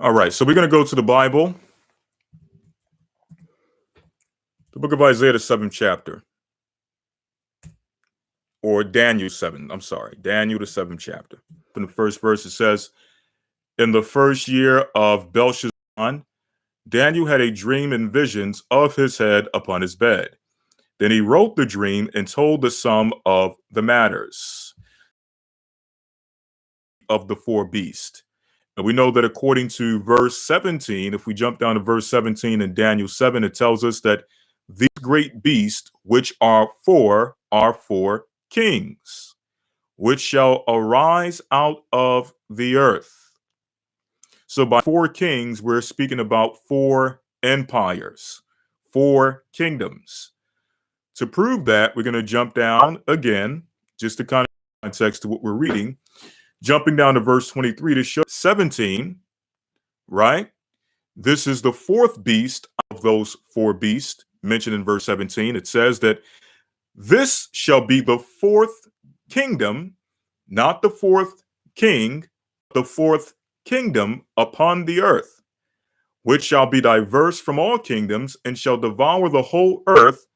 All right, so we're going to go to the Bible, the book of Isaiah, the 7th chapter, or Daniel 7. I'm sorry, Daniel, the 7th chapter. In the first verse, it says, in the first year of Belshazzar, Daniel had a dream and visions of his head upon his bed. Then he wrote the dream and told the sum of the matters of the four beasts. And we know that according to verse 17, if we jump down to verse 17 in Daniel 7, it tells us that these great beasts, which are four kings, which shall arise out of the earth. So by four kings, we're speaking about four empires, four kingdoms. To prove that, we're going to jump down again, just to kind of context to what we're reading, jumping down to verse 23 to show 17, right? This is the fourth beast of those four beasts mentioned in verse 17. It says that this shall be the fourth kingdom, not the fourth king, the fourth kingdom upon the earth, which shall be diverse from all kingdoms, and shall devour the whole earth,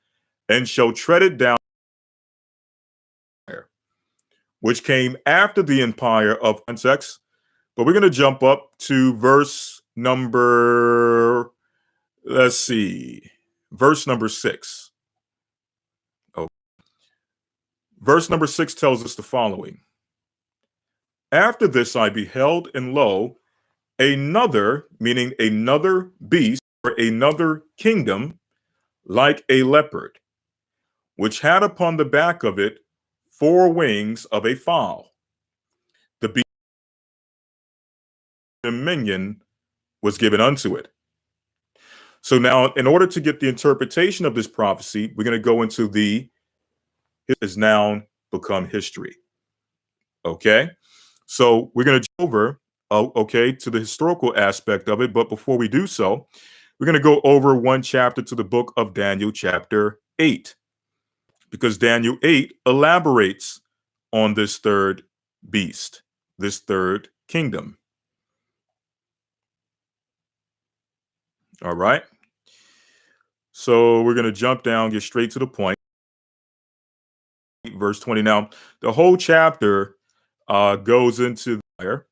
and shall tread it down, which came after the empire of context. But we're going to jump up to verse number, verse number 6. Oh. Verse number 6 tells us the following. After this I beheld, and lo, another, meaning another beast, or another kingdom, like a leopard, which had upon the back of it 4 wings of a fowl. The beast dominion was given unto it. So now, in order to get the interpretation of this prophecy, we're going to go into it has now become history. Okay? So we're going to jump over, to the historical aspect of it. But before we do so, we're going to go over one chapter to the book of Daniel, chapter 8. Because Daniel 8 elaborates on this third beast, this third kingdom. All right. So we're going to jump down, get straight to the point. Verse 20. Now, the whole chapter goes into there,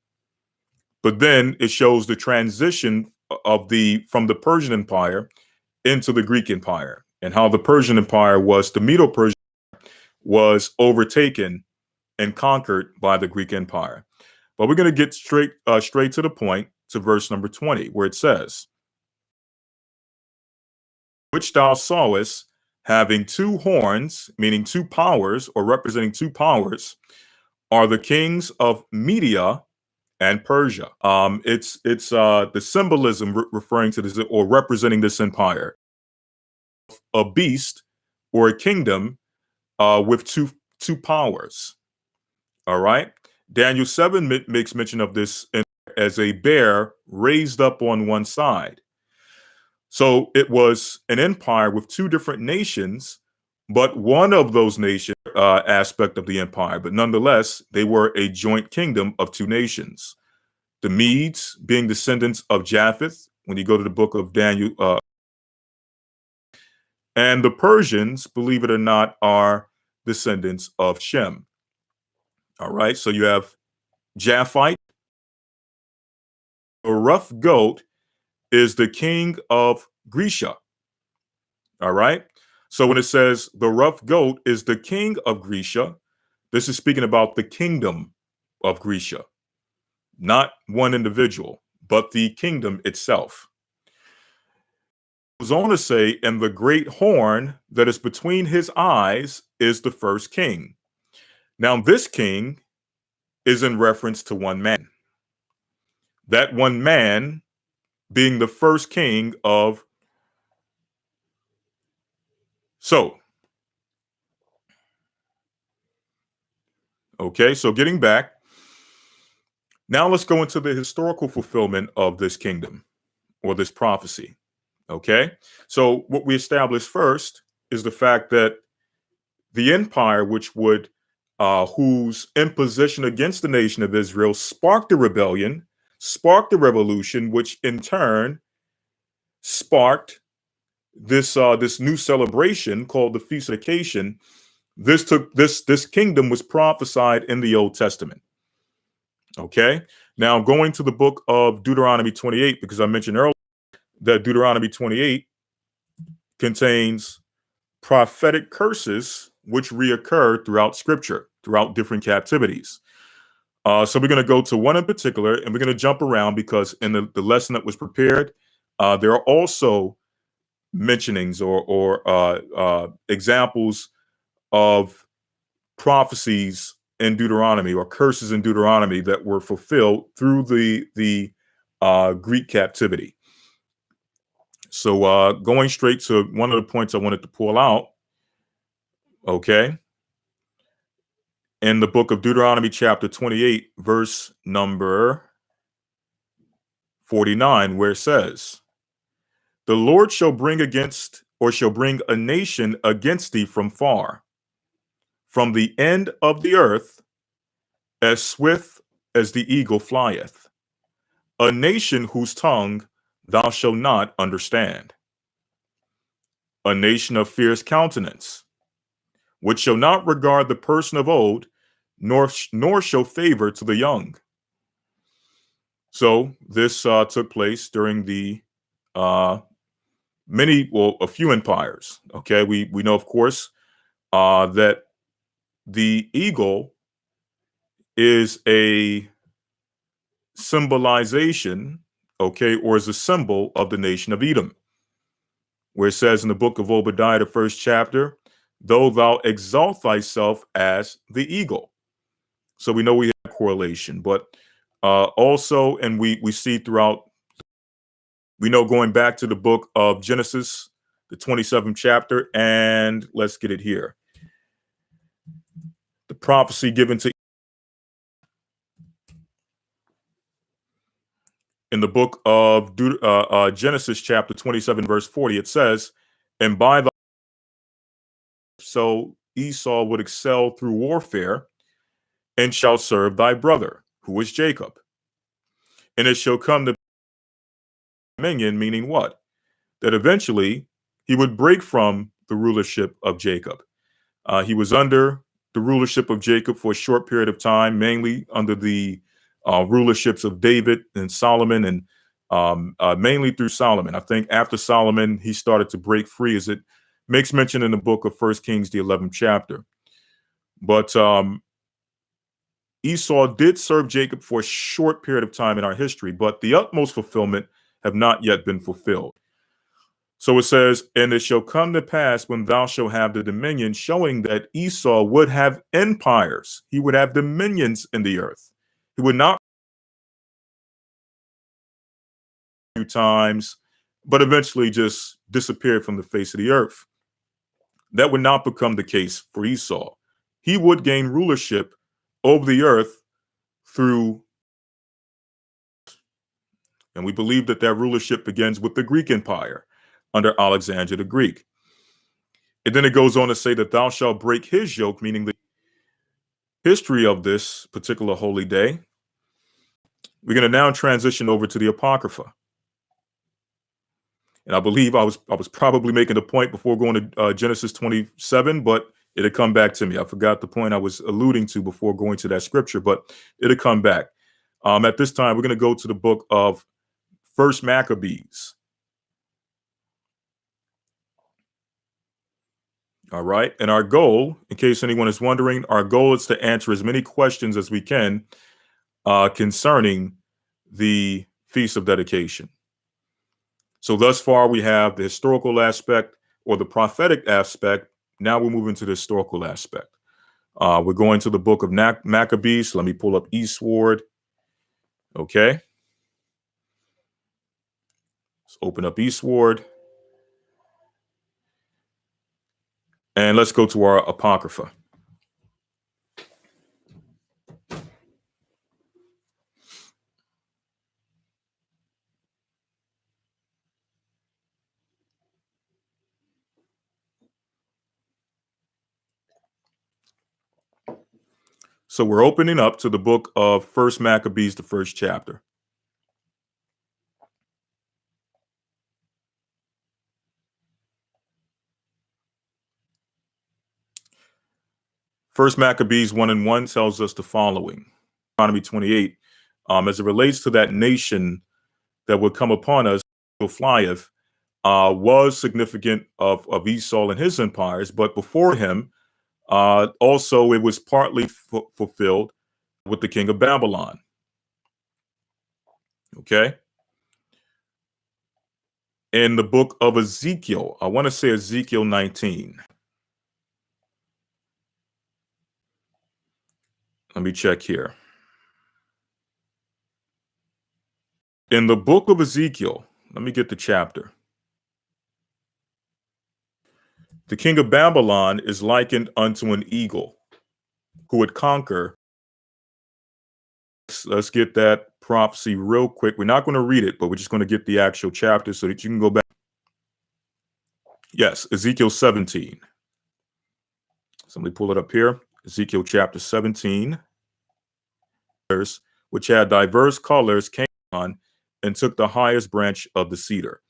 but then it shows the transition from the Persian Empire into the Greek Empire, and how the Persian Empire the Medo-Persian was overtaken and conquered by the Greek Empire. But we're going to get straight to the point, to verse number 20, where it says, which thou sawest having 2 horns, meaning 2 powers, or representing 2 powers, are the kings of Media and Persia. It's the symbolism referring to this, or representing this empire, a beast or a kingdom with two powers. All right. Daniel 7 makes mention of this as a bear raised up on one side. So it was an empire with 2 different nations, but one of those nations aspect of the empire, but nonetheless, they were a joint kingdom of 2 nations. The Medes being descendants of Japheth, when you go to the book of Daniel, and the Persians, believe it or not, are descendants of Shem. All right, so you have Japhite. A rough goat is the king of Grecia. All right, so when it says the rough goat is the king of Grecia, this is speaking about the kingdom of Grecia, not one individual, but the kingdom itself. It goes on to say, and the great horn that is between his eyes is the first king. Now, this king is in reference to one man. That one man being the first king of. So, okay, so getting back. Now let's go into the historical fulfillment of this kingdom or this prophecy. Okay, so what we established first is the fact that the empire, whose imposition against the nation of Israel sparked a rebellion, sparked the revolution, which in turn sparked this new celebration called the Feast of Dedication. This kingdom was prophesied in the Old Testament. Okay, now going to the book of Deuteronomy 28, because I mentioned earlier that Deuteronomy 28 contains prophetic curses which reoccur throughout Scripture, throughout different captivities. So we're going to go to one in particular, and we're going to jump around because in the lesson that was prepared, there are also mentionings or examples of prophecies in Deuteronomy or curses in Deuteronomy that were fulfilled through the Greek captivity. So going straight to one of the points I wanted to pull out, okay, in the book of Deuteronomy chapter 28, verse number 49, where it says, "The Lord shall bring a nation against thee from far, from the end of the earth, as swift as the eagle flieth, a nation whose tongue thou shalt not understand, a nation of fierce countenance, which shall not regard the person of old, nor show favor to the young." So this took place during the a few empires. Okay, we know, of course, that the eagle is a symbolization, okay, or is a symbol of the nation of Edom, where it says in the book of Obadiah, the first chapter, "Though thou exalt thyself as the eagle." So we know we have correlation, but also, and we see throughout, we know going back to the book of Genesis, the 27th chapter, and let's get it here. The prophecy given to in the book of Genesis chapter 27, verse 40, it says, "And by the so Esau would excel through warfare, and shall serve thy brother, who is Jacob. And it shall come to dominion," meaning what? That eventually he would break from the rulership of Jacob. He was under the rulership of Jacob for a short period of time, mainly under the rulerships of David and Solomon, and mainly through Solomon. I think after Solomon, he started to break free, as it makes mention in the book of 1 Kings, the 11th chapter. But Esau did serve Jacob for a short period of time in our history, but the utmost fulfillment have not yet been fulfilled. So it says, "And it shall come to pass when thou shalt have the dominion," showing that Esau would have empires. He would have dominions in the earth. He would not a few times, but eventually just disappear from the face of the earth. That would not become the case for Esau. He would gain rulership over the earth through, and we believe that that rulership begins with the Greek Empire under Alexander the Greek. And then it goes on to say that thou shalt break his yoke, meaning the history of this particular holy day. We're going to now transition over to the Apocrypha. And I believe I was probably making a point before going to Genesis 27, but it had come back to me. I forgot the point I was alluding to before going to that scripture, but it had come back. At this time, we're going to go to the book of First Maccabees. All right. And our goal, in case anyone is wondering, our goal is to answer as many questions as we can concerning the Feast of Dedication. So thus far, we have the historical aspect or the prophetic aspect. Now we're moving to the historical aspect. We're going to the book of Maccabees. Let me pull up Eastward. Okay. Let's open up Eastward. And let's go to our Apocrypha. So we're opening up to the book of First Maccabees, the first chapter. First Maccabees 1:1 tells us the following. Deuteronomy 28, as it relates to that nation that would come upon us, flieth, was significant of Esau and his empires, but before him, also it was partly fulfilled with the king of Babylon. Okay. In the book of Ezekiel, I want to say Ezekiel 19. Let me check here. In the book of Ezekiel, let me get the chapter. The king of Babylon is likened unto an eagle who would conquer. Let's get that prophecy real quick. We're not going to read it, but we're just going to get the actual chapter so that you can go back. Yes, Ezekiel 17. Somebody pull it up here. Ezekiel chapter 17, which had diverse colors, came on and took the highest branch of the cedar.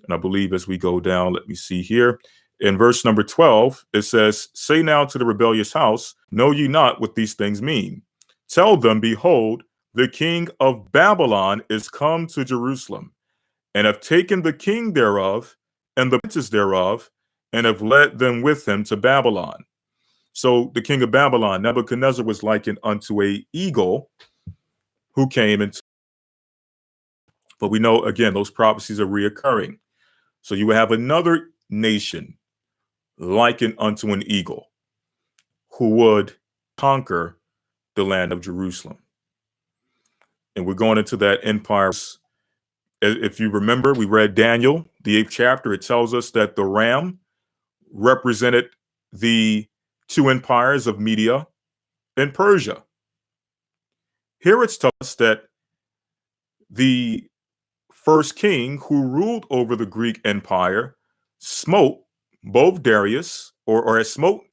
And I believe as we go down, let me see here. In verse number 12, it says, say now to the rebellious house, know ye not what these things mean? Tell them, behold, the king of Babylon is come to Jerusalem, and have taken the king thereof, and the princes thereof, and have led them with him to Babylon. So the king of Babylon, Nebuchadnezzar, was likened unto a eagle who came into. But we know, again, those prophecies are reoccurring. So you have another nation likened unto an eagle who would conquer the land of Jerusalem. And we're going into that empire. If you remember, we read Daniel, the 8th chapter. It tells us that the ram represented the two empires of Media and Persia. Here it's told us that the first king who ruled over the Greek empire smote both Darius, or smote.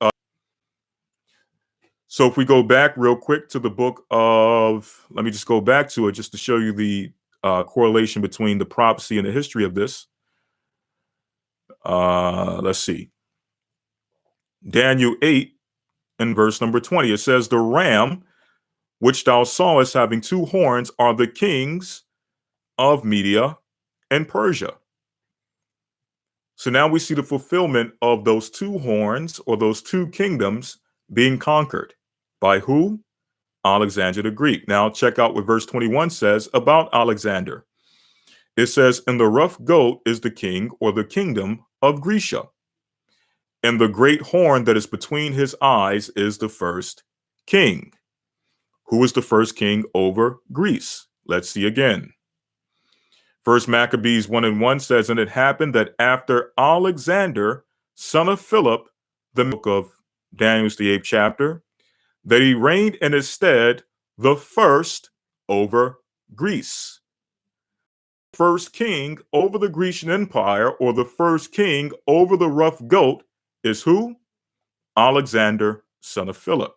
So if we go back real quick to the book of, let me just go back to it just to show you the correlation between the prophecy and the history of this. Let's see. Daniel 8 and verse number 20, it says, the ram which thou sawest having two horns are the kings of Media and Persia. So now we see the fulfillment of those two horns, or those two kingdoms, being conquered. By who? Alexander the Greek. Now check out what verse 21 says about Alexander. It says, and the rough goat is the king, or the kingdom of Grecia. And the great horn that is between his eyes is the first king. Who is the first king over Greece? Let's see again. First Maccabees 1:1 says, and it happened that after Alexander, son of Philip, the book of Daniel's the 8th chapter, that he reigned in his stead the first over Greece. First king over the Grecian Empire, or the first king over the rough goat, is who? Alexander, son of Philip.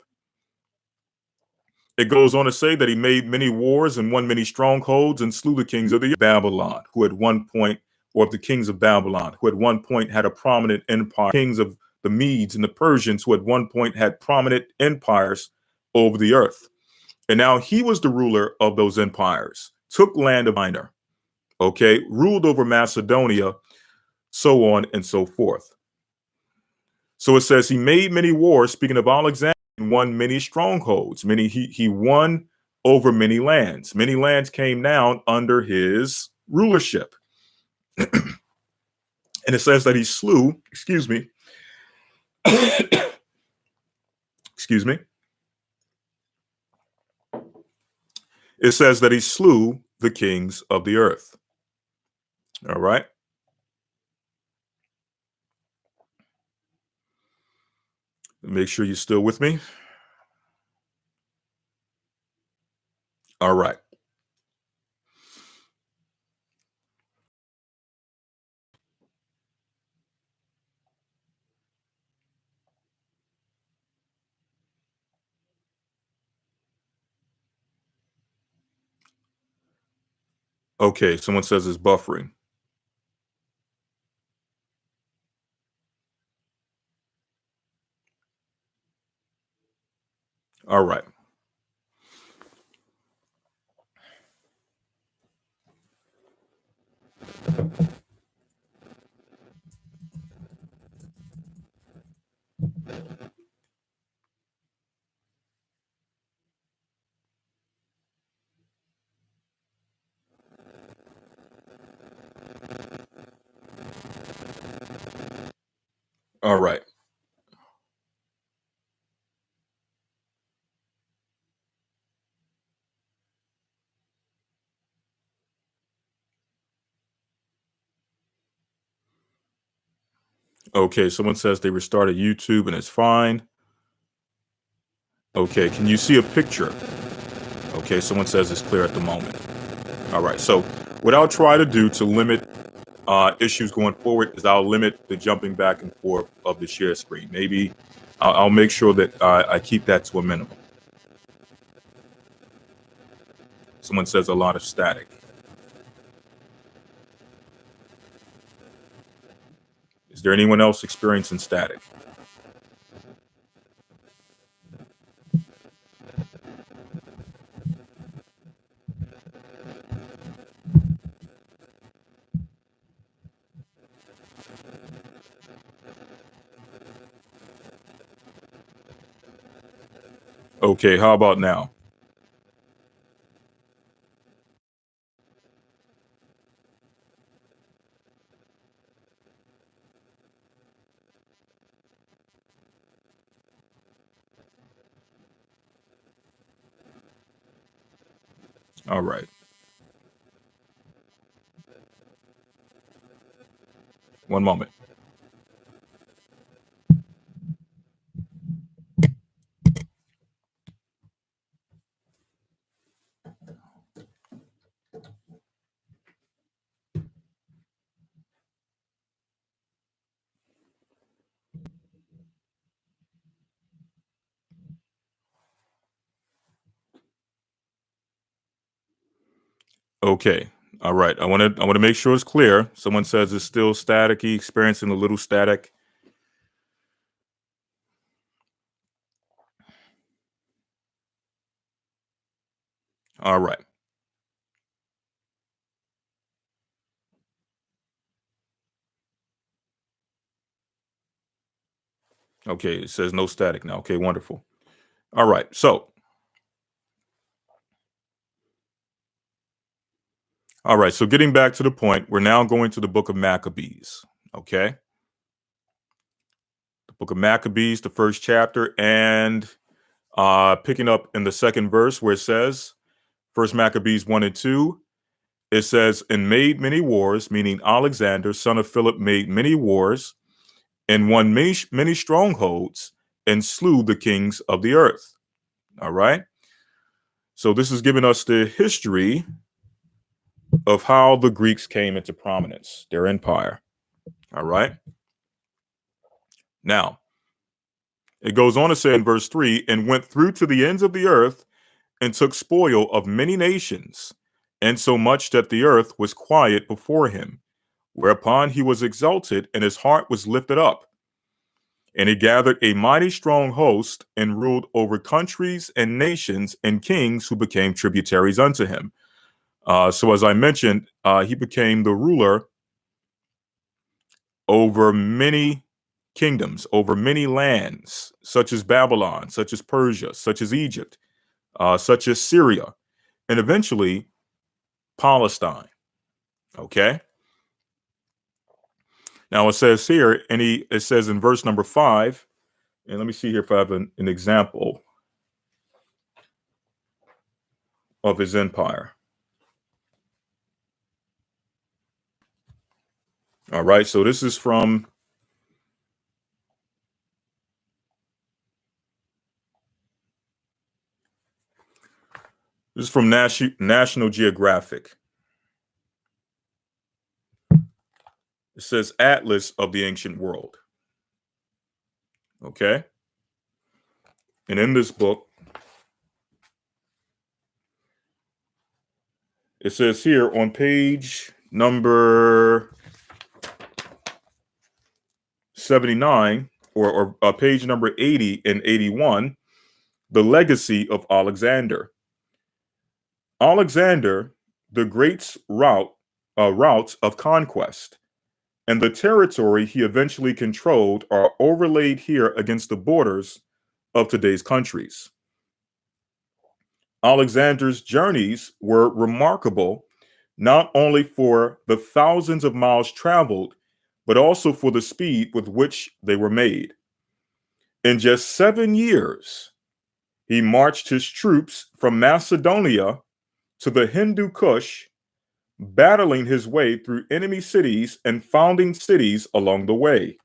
It goes on to say that he made many wars and won many strongholds and slew the kings of the Babylon, who at one point, or the kings of Babylon, who at one point had a prominent empire, kings of the Medes and the Persians, who at one point had prominent empires over the earth. And now he was the ruler of those empires, took land of Minor, okay, ruled over Macedonia, so on and so forth. So it says he made many wars, speaking of Alexander, and won many strongholds. He won over many lands. Many lands came down under his rulership. And it says that he slew, excuse me, excuse me. It says that he slew the kings of the earth. All right. Make sure you're still with me. All right. Okay, someone says it's buffering. All right. All right. Okay, someone says they restarted YouTube and it's fine. Okay, can you see a picture? Okay, someone says it's clear at the moment. All right, so what I'll try to do to limit issues going forward is I'll limit the jumping back and forth of the share screen. Maybe I'll make sure that I keep that to a minimum. Someone says a lot of static. Is there anyone else experiencing static? Okay, how about now? All right. One moment. Okay. All right. I want to make sure it's clear. Someone says it's still staticky, experiencing a little static. All right. Okay, it says no static now. Okay, wonderful. All right. So, all right. So getting back to the point, we're now going to the book of Maccabees. Okay. The book of Maccabees, the first chapter, and picking up in the second verse where it says, First Maccabees 1 and 2, it says, and made many wars, meaning Alexander, son of Philip, made many wars and won many strongholds and slew the kings of the earth. All right. So this is giving us the history of how the Greeks came into prominence, their empire. All right. Now, it goes on to say in verse 3 and went through to the ends of the earth and took spoil of many nations, and so much that the earth was quiet before him, whereupon he was exalted and his heart was lifted up. And he gathered a mighty strong host and ruled over countries and nations and kings who became tributaries unto him. So, as I mentioned, he became the ruler over many kingdoms, over many lands, such as Babylon, such as Persia, such as Egypt, such as Syria, and eventually Palestine. Okay. Now it says here, it says in verse number 5, and let me see here if I have an example of his empire. All right, so this is from National Geographic. It says Atlas of the Ancient World. Okay. And in this book, it says here on page number 79 or page number 80 and 81, the legacy of Alexander. Alexander the Great's routes of conquest and the territory he eventually controlled are overlaid here against the borders of today's countries. Alexander's journeys were remarkable not only for the thousands of miles traveled, but also for the speed with which they were made. In just 7 years, he marched his troops from Macedonia to the Hindu Kush, battling his way through enemy cities and founding cities along the way.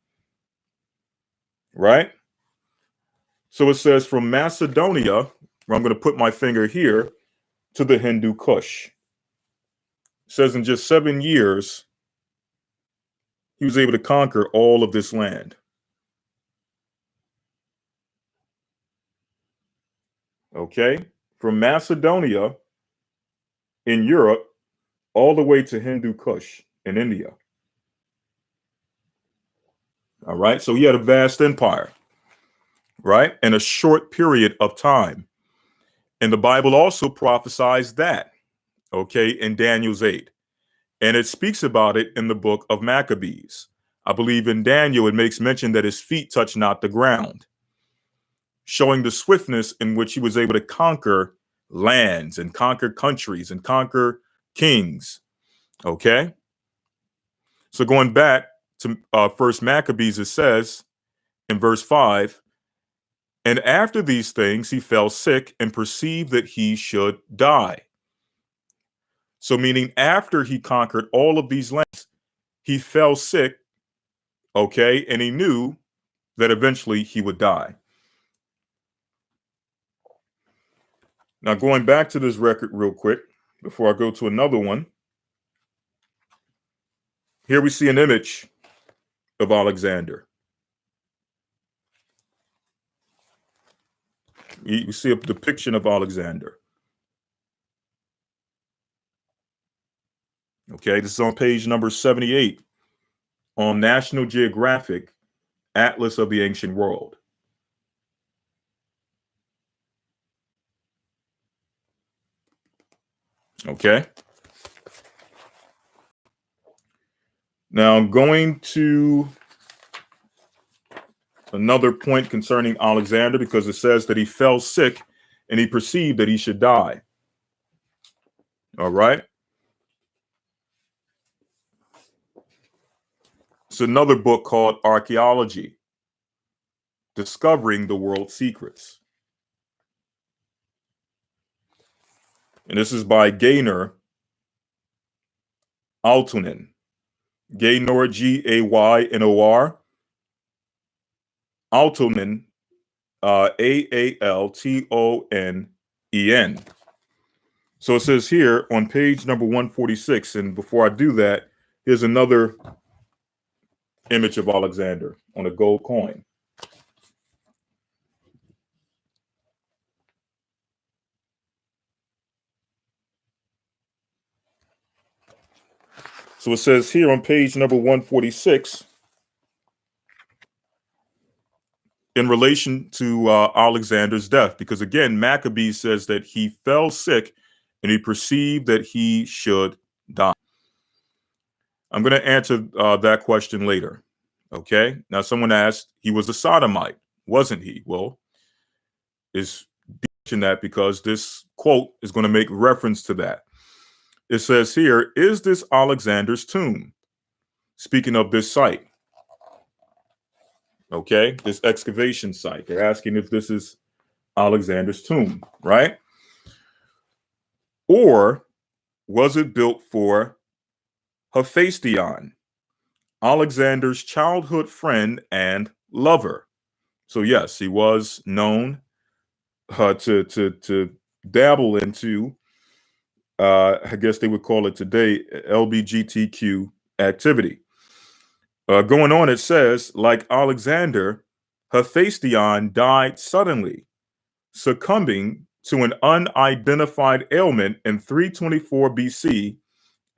Right? So it says from Macedonia, where I'm going to put my finger here, to the Hindu Kush. It says in just 7 years, he was able to conquer all of this land. Okay? From Macedonia in Europe all the way to Hindu Kush in India. All right? So he had a vast empire, right? In a short period of time. And the Bible also prophesies that, okay, in Daniel's 8. And it speaks about it in the book of Maccabees. I believe in Daniel, it makes mention that his feet touch not the ground, showing the swiftness in which he was able to conquer lands and conquer countries and conquer kings. Okay? So going back to First Maccabees, it says in verse 5, and after these things he fell sick and perceived that he should die. So meaning after he conquered all of these lands, he fell sick, okay, and he knew that eventually he would die. Now going back to this record real quick, before I go to another one, here we see an image of Alexander. You see a depiction of Alexander. Okay, this is on page number 78 on National Geographic Atlas of the Ancient World. Okay. Now I'm going to another point concerning Alexander because it says that he fell sick and he perceived that he should die. All right. It's another book called Archaeology, Discovering the World's Secrets. And this is by Gaynor Aaltonen. Gaynor, Gaynor, Aaltonen, Aaltonen. So it says here on page number 146, and before I do that, here's another image of Alexander on a gold coin. So it says here on page number 146, in relation to Alexander's death, because again, Maccabees says that he fell sick and he perceived that he should die. I'm going to answer that question later. Okay. Now, someone asked, he was a sodomite, wasn't he? Well, is that because this quote is going to make reference to that. It says here, is this Alexander's tomb? Speaking of this site. Okay, this excavation site. They're asking if this is Alexander's tomb, right? Or was it built for Hephaestion, Alexander's childhood friend and lover? So yes, he was known to dabble into, I guess they would call it today, LGBTQ activity. Going on, it says, like Alexander, Hephaestion died suddenly, succumbing to an unidentified ailment in 324 BC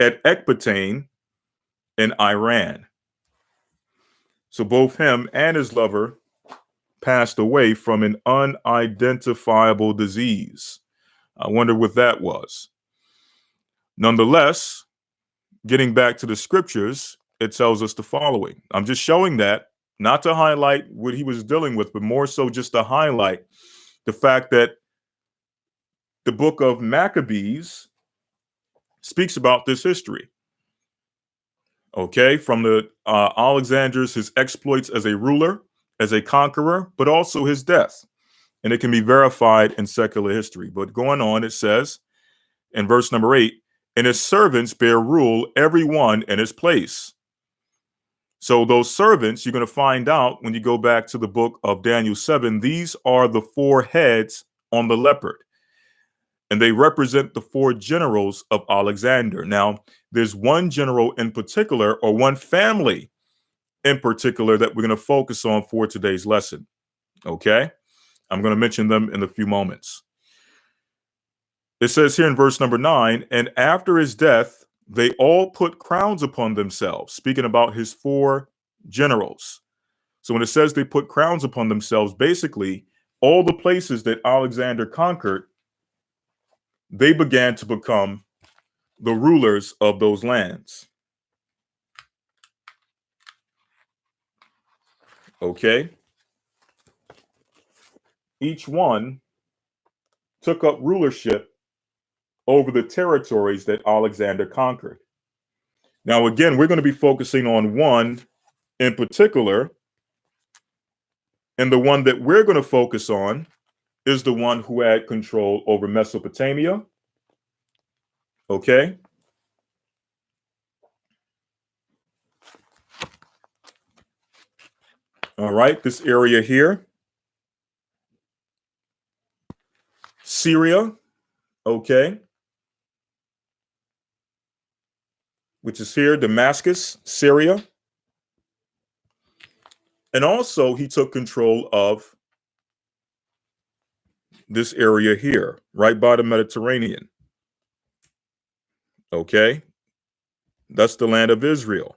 at Ecbatane in Iran. So both him and his lover passed away from an unidentifiable disease. I wonder what that was. Nonetheless, getting back to the scriptures, it tells us the following. I'm just showing that, not to highlight what he was dealing with, but more so just to highlight the fact that the book of Maccabees speaks about this history. Okay, from the Alexander's, his exploits as a ruler, as a conqueror, but also his death. And it can be verified in secular history. But going on, it says in verse number 8, and his servants bear rule, every one in his place. So those servants, you're going to find out when you go back to the book of Daniel 7, these are the four heads on the leopard. And they represent the four generals of Alexander. Now, there's one general in particular, or one family in particular, that we're going to focus on for today's lesson. Okay? I'm going to mention them in a few moments. It says here in verse number 9, and after his death, they all put crowns upon themselves, speaking about his four generals. So when it says they put crowns upon themselves, basically, all the places that Alexander conquered, they began to become the rulers of those lands. Okay? Each one took up rulership over the territories that Alexander conquered. Now, again, we're going to be focusing on one in particular, and the one that we're going to focus on is the one who had control over Mesopotamia. Okay? All right, this area here, Syria, okay, which is here, Damascus, Syria. And also he took control of this area here, right by the Mediterranean. Okay, that's the land of Israel.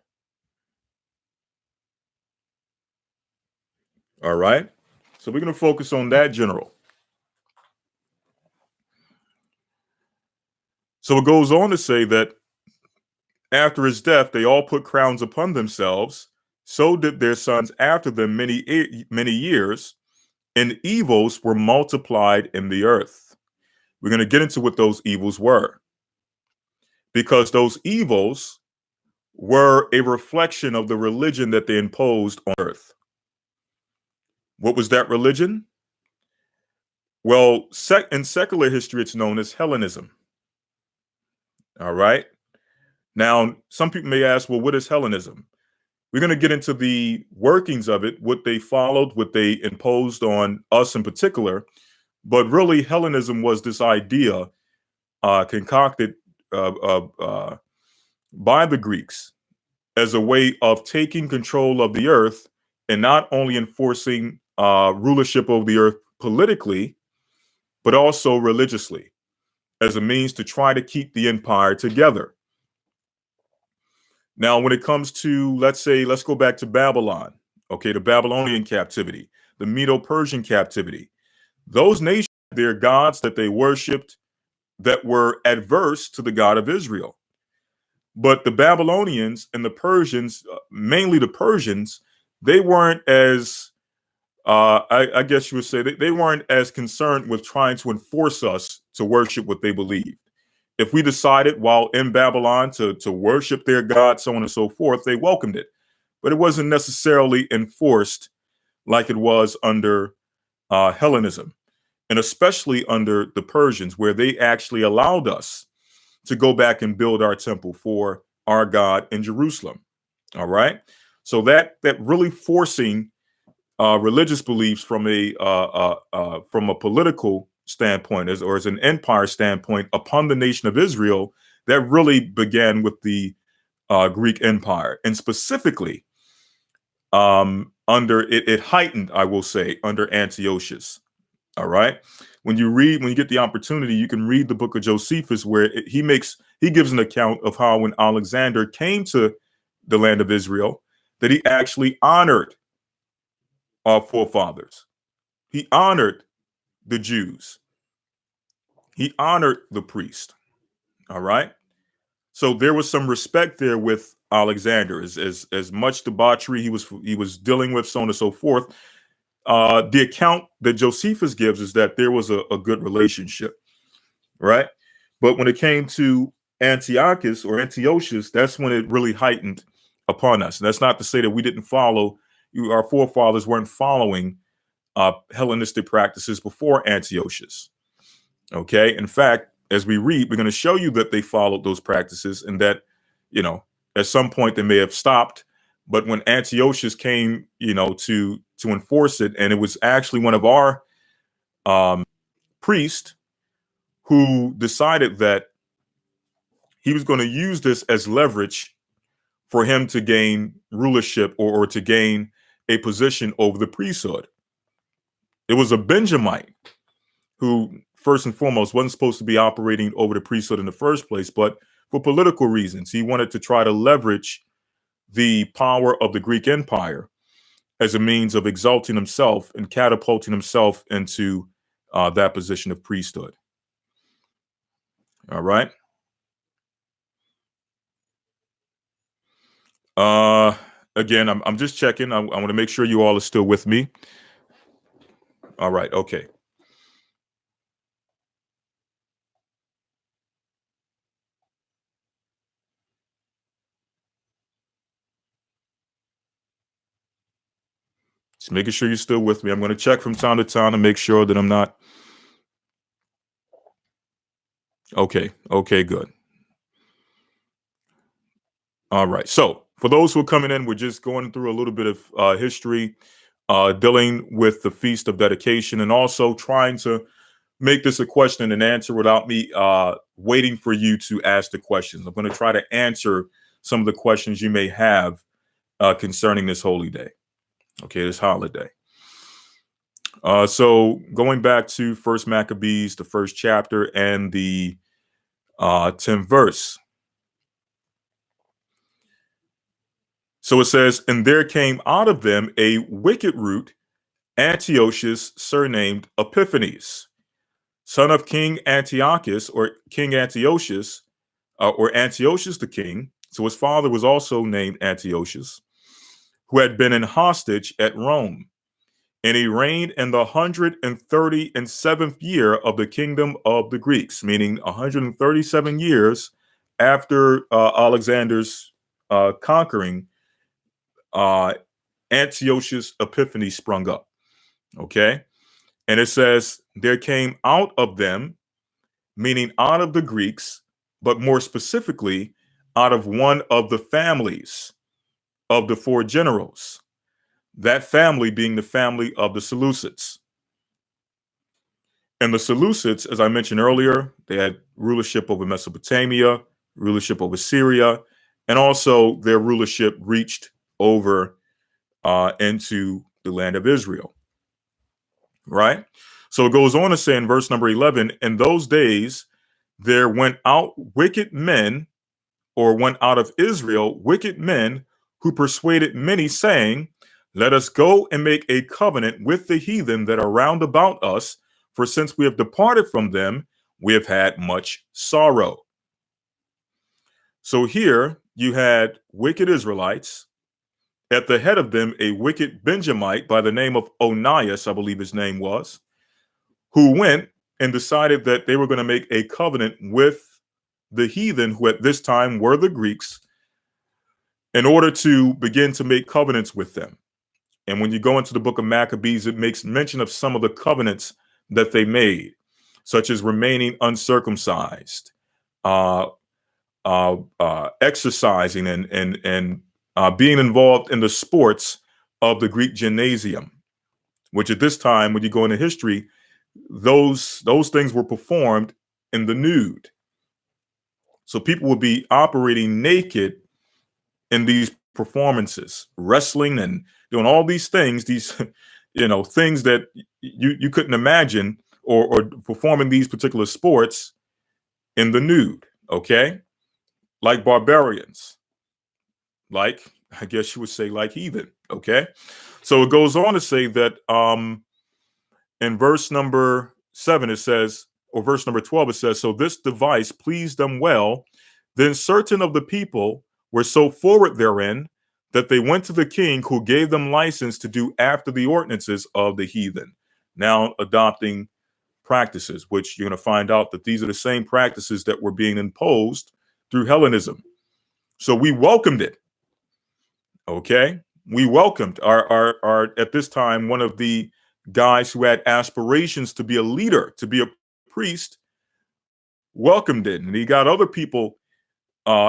All right, so we're going to focus on that general. So it goes on to say that after his death, they all put crowns upon themselves. So did their sons after them many years, and evils were multiplied in the earth. We're going to get into what those evils were, because those evils were a reflection of the religion that they imposed on earth. What was that religion? Well, in secular history, it's known as Hellenism. All right. Now, some people may ask, well, what is Hellenism? We're going to get into the workings of it, what they followed, what they imposed on us in particular. But really, Hellenism was this idea concocted by the Greeks as a way of taking control of the earth and not only enforcing rulership over the earth politically, but also religiously, as a means to try to keep the empire together. Now, when it comes to, let's go back to Babylon, okay, the Babylonian captivity, the Medo-Persian captivity. Those nations, their gods that they worshipped that were adverse to the God of Israel. But the Babylonians and the Persians, mainly the Persians, they weren't as, I guess you would say, they weren't as concerned with trying to enforce us to worship what they believed. If we decided while in Babylon to worship their God, so on and so forth, they welcomed it. But it wasn't necessarily enforced like it was under Hellenism, and especially under the Persians, where they actually allowed us to go back and build our temple for our God in Jerusalem. All right. So that really forcing religious beliefs from a political standpoint, as an empire standpoint, upon the nation of Israel, that really began with the Greek Empire, and specifically under it heightened, I will say, under Antiochus. All right. When you get the opportunity, you can read the book of Josephus, where he gives an account of how when Alexander came to the land of Israel, that he actually honored our forefathers. He honored the Jews. He honored the priest. All right. So there was some respect there with Alexander. As much debauchery he was dealing with, so on and so forth. The account that Josephus gives is that there was a good relationship, right? But when it came to Antiochus or Antiochus, that's when it really heightened upon us. And that's not to say that we didn't follow, our forefathers weren't following Hellenistic practices before Antiochus. Okay. In fact, as we read, we're going to show you that they followed those practices and that, at some point they may have stopped. But when Antiochus came, to enforce it, and it was actually one of our priests who decided that he was going to use this as leverage for him to gain rulership or to gain a position over the priesthood. It was a Benjamite who, first and foremost, wasn't supposed to be operating over the priesthood in the first place, but for political reasons, he wanted to try to leverage the power of the Greek Empire as a means of exalting himself and catapulting himself into that position of priesthood. All right. Again, I'm just checking. I want to make sure you all are still with me. All right. Okay. Just making sure you're still with me. I'm going to check from time to time to make sure that I'm not. Okay. Okay, good. All right. So for those who are coming in, we're just going through a little bit of history, dealing with the Feast of Dedication, and also trying to make this a question and answer without me waiting for you to ask the questions. I'm going to try to answer some of the questions you may have concerning this holy day. Okay, this holiday. So going back to First Maccabees, the first chapter and the 10th verse. So it says, and there came out of them a wicked root, Antiochus, surnamed Epiphanes, son of King Antiochus, or King Antiochus, or Antiochus the king. So his father was also named Antiochus, who had been in hostage at Rome. And he reigned in the 137th year of the kingdom of the Greeks, meaning 137 years after Alexander's conquering, Antiochus Epiphanes sprung up. Okay. And it says, there came out of them, meaning out of the Greeks, but more specifically, out of one of the families of the four generals. That family being the family of the Seleucids. And the Seleucids, as I mentioned earlier, they had rulership over Mesopotamia, rulership over Syria, and also their rulership reached over into the land of Israel. Right? So it goes on to say in verse number 11, in those days there went out wicked men, or went out of Israel wicked men who persuaded many, saying, let us go and make a covenant with the heathen that are round about us, for since we have departed from them, we have had much sorrow. So here you had wicked Israelites, at the head of them a wicked Benjamite by the name of Onias, I believe his name was, who went and decided that they were going to make a covenant with the heathen, who at this time were the Greeks, in order to begin to make covenants with them. And when you go into the book of Maccabees, it makes mention of some of the covenants that they made, such as remaining uncircumcised, exercising and being involved in the sports of the Greek gymnasium, which at this time, when you go into history, those things were performed in the nude. So people would be operating naked in these performances, wrestling and doing all these things, these things that you couldn't imagine, or performing these particular sports in the nude. Okay, like barbarians, like, I guess you would say, like heathen. Okay, so it goes on to say that In verse number 7, it says, or verse number 12, it says, so this device pleased them well. Then certain of the people were so forward therein that they went to the king, who gave them license to do after the ordinances of the heathen. Now adopting practices, which you're going to find out that these are the same practices that were being imposed through Hellenism. So we welcomed it. Okay. We welcomed our at this time, one of the guys who had aspirations to be a leader, to be a priest, welcomed it. And he got other people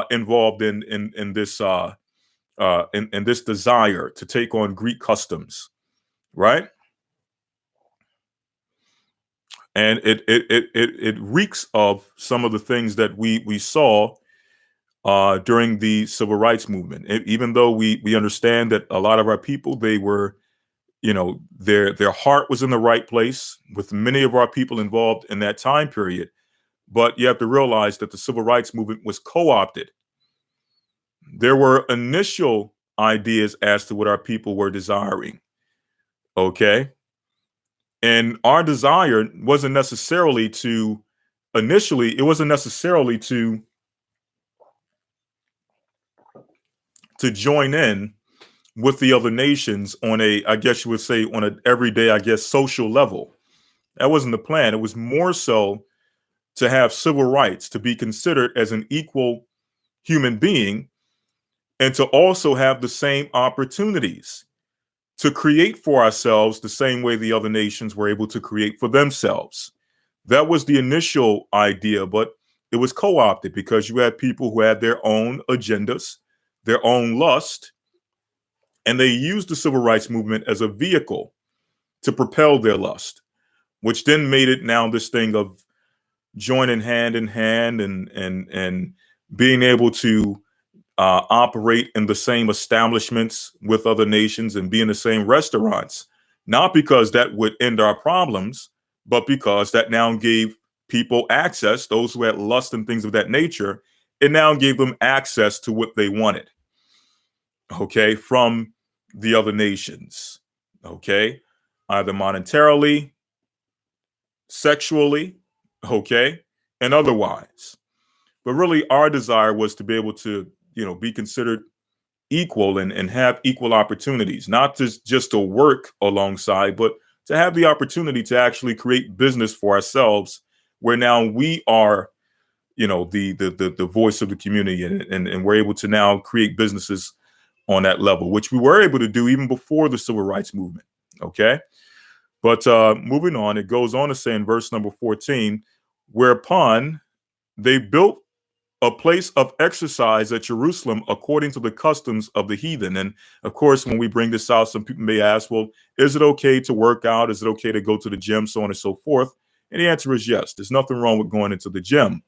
involved in this in this desire to take on Greek customs, right? And it reeks of some of the things that we saw during the civil rights movement. Even though we understand that a lot of our people, they were, you know, their heart was in the right place with many of our people involved in that time period. But you have to realize that the civil rights movement was co-opted. There were initial ideas as to what our people were desiring. Okay. And our desire wasn't necessarily to, initially, it wasn't necessarily to join in with the other nations on a, I guess you would say, on an everyday, I guess, social level. That wasn't the plan. It was more so to have civil rights, to be considered as an equal human being, and to also have the same opportunities to create for ourselves the same way the other nations were able to create for themselves. That was the initial idea, but it was co-opted because you had people who had their own agendas, their own lust, and they used the civil rights movement as a vehicle to propel their lust, which then made it now this thing of joining hand in hand and being able to operate in the same establishments with other nations and be in the same restaurants, not because that would end our problems, but because that now gave people access, those who had lust and things of that nature, it now gave them access to what they wanted, okay, from the other nations, okay, either monetarily, sexually, okay, and otherwise. But really, our desire was to be able to, you know, be considered equal and have equal opportunities, not just to work alongside, but to have the opportunity to actually create business for ourselves, where now we are, you know, the voice of the community, and we're able to now create businesses on that level, which we were able to do even before the civil rights movement. Okay. But moving on, it goes on to say in verse number 14, whereupon they built a place of exercise at Jerusalem according to the customs of the heathen. And of course, when we bring this out, some people may ask, well, is it okay to work out? Is it okay to go to the gym, so on and so forth? And the answer is yes. There's nothing wrong with going into the gym.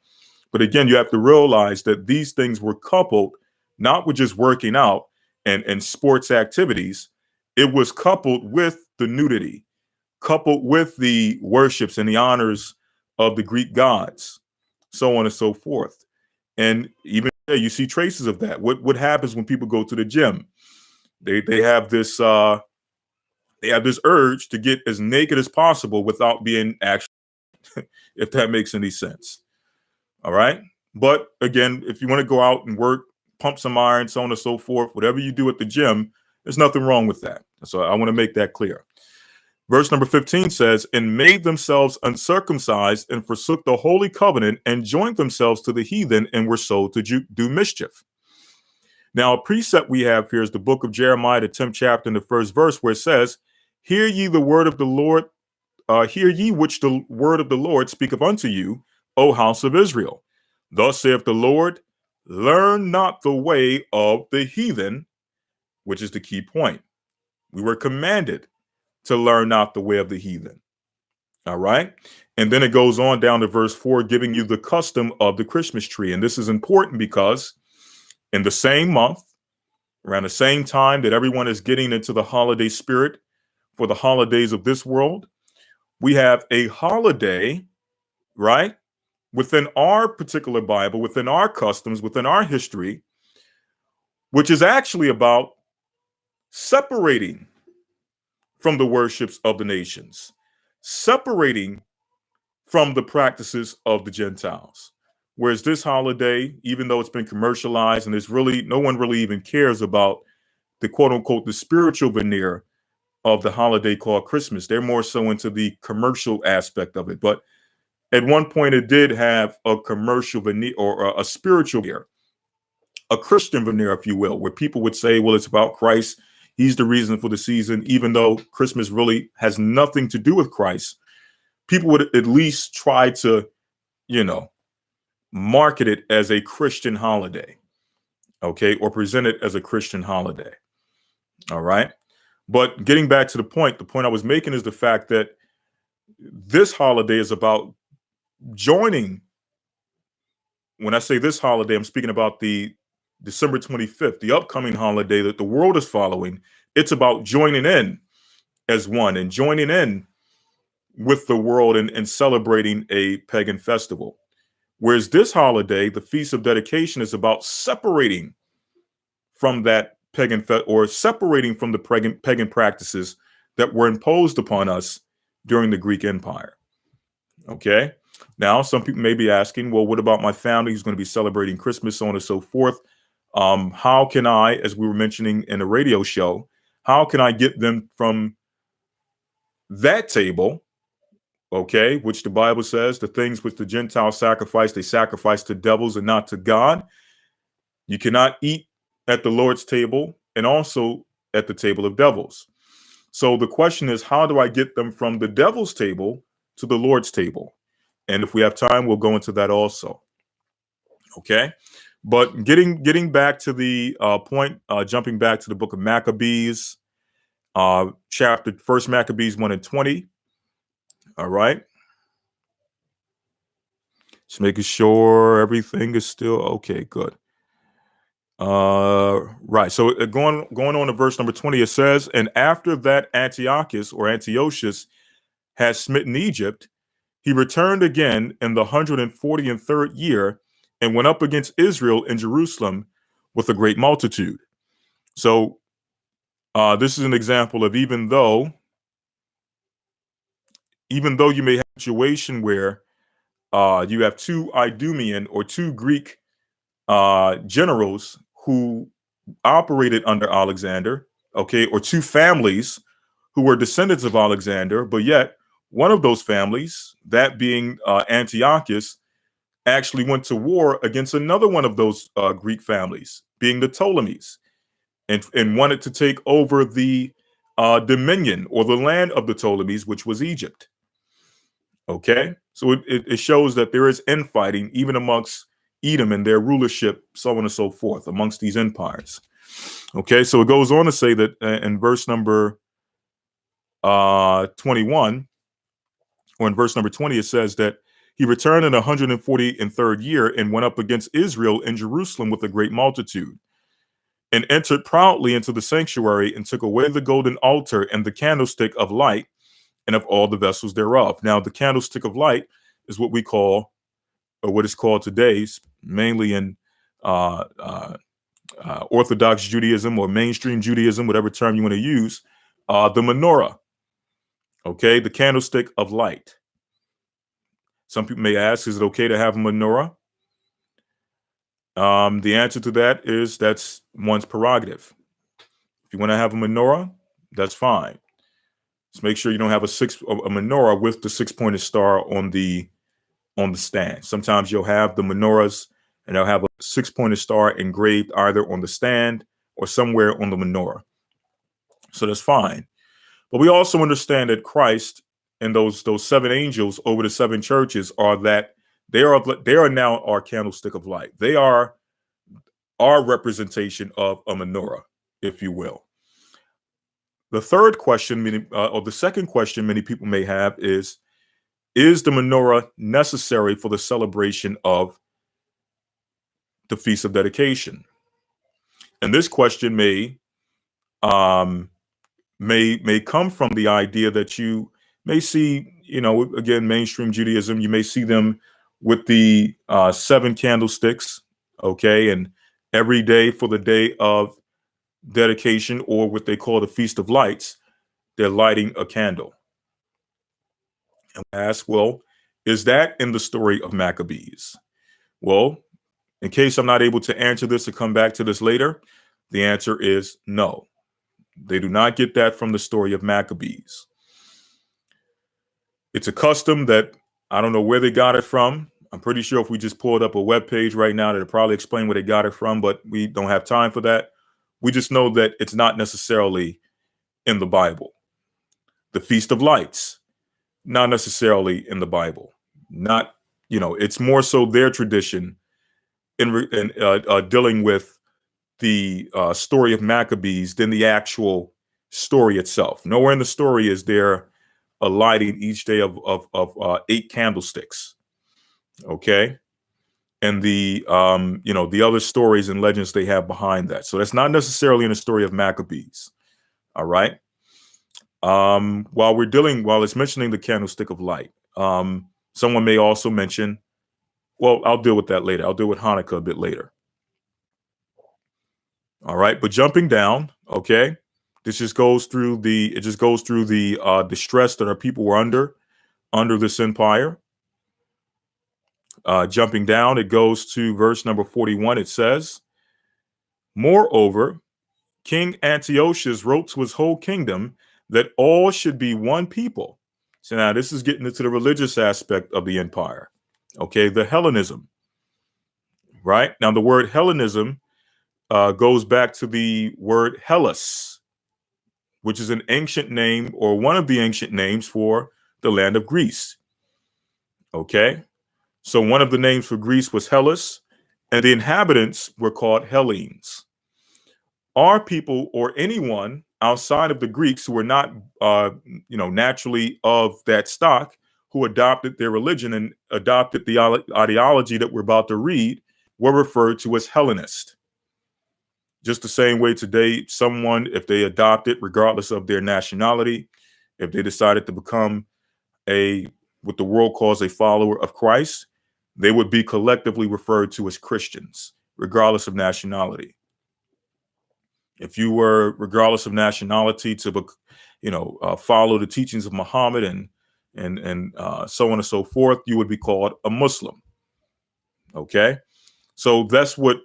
But again, you have to realize that these things were coupled not with just working out and sports activities. It was coupled with the nudity, coupled with the worships and the honors of the Greek gods, so on and so forth. And even there, you see traces of that. What happens when people go to the gym? They have this urge to get as naked as possible without being actually, if that makes any sense. All right. But again, if you want to go out and work, pump some iron, so on and so forth, whatever you do at the gym, there's nothing wrong with that. So I want to make that clear. Verse number 15 says, and made themselves uncircumcised and forsook the holy covenant and joined themselves to the heathen and were sold to do mischief. Now, a precept we have here is the book of Jeremiah, the 10th chapter, in the first verse, where it says, hear ye the word of the Lord, hear ye which the word of the Lord speaketh unto you, O house of Israel. Thus saith the Lord, learn not the way of the heathen, which is the key point. We were commanded to learn not the way of the heathen. All right. And then it goes on down to verse 4, giving you the custom of the Christmas tree. And this is important because in the same month, around the same time that everyone is getting into the holiday spirit for the holidays of this world, we have a holiday, right, within our particular Bible, within our customs, within our history, which is actually about separating from the worships of the nations, separating from the practices of the Gentiles. Whereas this holiday, even though it's been commercialized and there's really no one really even cares about the quote unquote the spiritual veneer of the holiday called Christmas, they're more so into the commercial aspect of it. But at one point, it did have a commercial veneer or a spiritual veneer, a Christian veneer, if you will, where people would say, well, it's about Christ. He's the reason for the season, even though Christmas really has nothing to do with Christ. People would at least try to, market it as a Christian holiday, okay, or present it as a Christian holiday. All right. But getting back to the point I was making is the fact that this holiday is about joining. When I say this holiday, I'm speaking about the December 25th, the upcoming holiday that the world is following. It's about joining in as one and joining in with the world and celebrating a pagan festival. Whereas this holiday, the Feast of Dedication, is about separating from that pagan or separating from the pagan practices that were imposed upon us during the Greek Empire. Okay. Now, some people may be asking, well, what about my family who's going to be celebrating Christmas, so on and so forth? How can I, as we were mentioning in a radio show, how can I get them from that table, okay, which the Bible says, the things which the Gentiles sacrifice, they sacrifice to devils and not to God. You cannot eat at the Lord's table and also at the table of devils. So the question is, how do I get them from the devil's table to the Lord's table? And if we have time, we'll go into that also. Okay. But getting back to the point, jumping back to the book of Maccabees, chapter 1 Maccabees 1 and 20. All right. Just making sure everything is still okay. Good. Right. So going on to verse number 20, it says, and after that Antiochus or Antiochus had smitten Egypt, he returned again in the 143rd year and went up against Israel in Jerusalem with a great multitude. So this is an example of even though you may have a situation where you have two Idumean or two Greek generals who operated under Alexander, okay, or two families who were descendants of Alexander, but yet one of those families, that being Antiochus, actually went to war against another one of those Greek families, being the Ptolemies, and wanted to take over the dominion or the land of the Ptolemies, which was Egypt. Okay, so it shows that there is infighting even amongst Edom and their rulership, so on and so forth, amongst these empires. Okay, so it goes on to say that in verse number 21, or in verse number 20, it says that he returned in the 143rd year and went up against Israel in Jerusalem with a great multitude, and entered proudly into the sanctuary and took away the golden altar and the candlestick of light and of all the vessels thereof. Now, the candlestick of light is what we call, or what is called today, mainly in Orthodox Judaism or mainstream Judaism, whatever term you want to use, the menorah. Okay, the candlestick of light. Some people may ask, is it okay to have a menorah? The answer to that is that's one's prerogative. If you want to have a menorah, that's fine. Just make sure you don't have a menorah with the six-pointed star on the stand. Sometimes you'll have the menorahs and they'll have a six-pointed star engraved either on the stand or somewhere on the menorah. So that's fine. But we also understand that Christ and those seven angels over the seven churches they are now our candlestick of light. They are our representation of a menorah, if you will. The third question, or the second question many people may have is the menorah necessary for the celebration of the Feast of Dedication? And this question may come from the idea that you may see, again, mainstream Judaism, you may see them with the seven candlesticks, okay, and every day for the day of dedication, or what they call the Feast of Lights, they're lighting a candle. And ask, well, is that in the story of Maccabees? Well, in case I'm not able to answer this or come back to this later, the answer is no. They do not get that from the story of Maccabees. It's a custom that I don't know where they got it from. I'm pretty sure if we just pulled up a web page right now, that'll probably explain where they got it from, but we don't have time for that. We just know that it's not necessarily in the Bible. The Feast of Lights, not necessarily in the Bible. Not, it's more so their tradition in dealing with the story of Maccabees than the actual story itself. Nowhere in the story is there a lighting each day of 8 candlesticks. Okay. And the the other stories and legends they have behind that. So that's not necessarily in the story of Maccabees. All right. While it's mentioning the candlestick of light, someone may also mention, well, I'll deal with that later. I'll deal with Hanukkah a bit later. All right, but jumping down, okay, it just goes through the distress that our people were under this empire. Jumping down, it goes to verse number 41. It says, moreover, King Antiochus wrote to his whole kingdom that all should be one people. So now this is getting into the religious aspect of the empire. Okay, the Hellenism. Right? Now the word Hellenism goes back to the word Hellas, which is an ancient name or one of the ancient names for the land of Greece. Okay? So one of the names for Greece was Hellas, and the inhabitants were called Hellenes. Our people, or anyone outside of the Greeks who were not, naturally of that stock, who adopted their religion and adopted the ideology that we're about to read, were referred to as Hellenists. Just the same way today, someone, if they adopt it, regardless of their nationality, if they decided to become what the world calls a follower of Christ, they would be collectively referred to as Christians, regardless of nationality. If you were, regardless of nationality, to follow the teachings of Muhammad and so on and so forth, you would be called a Muslim. Okay, so that's what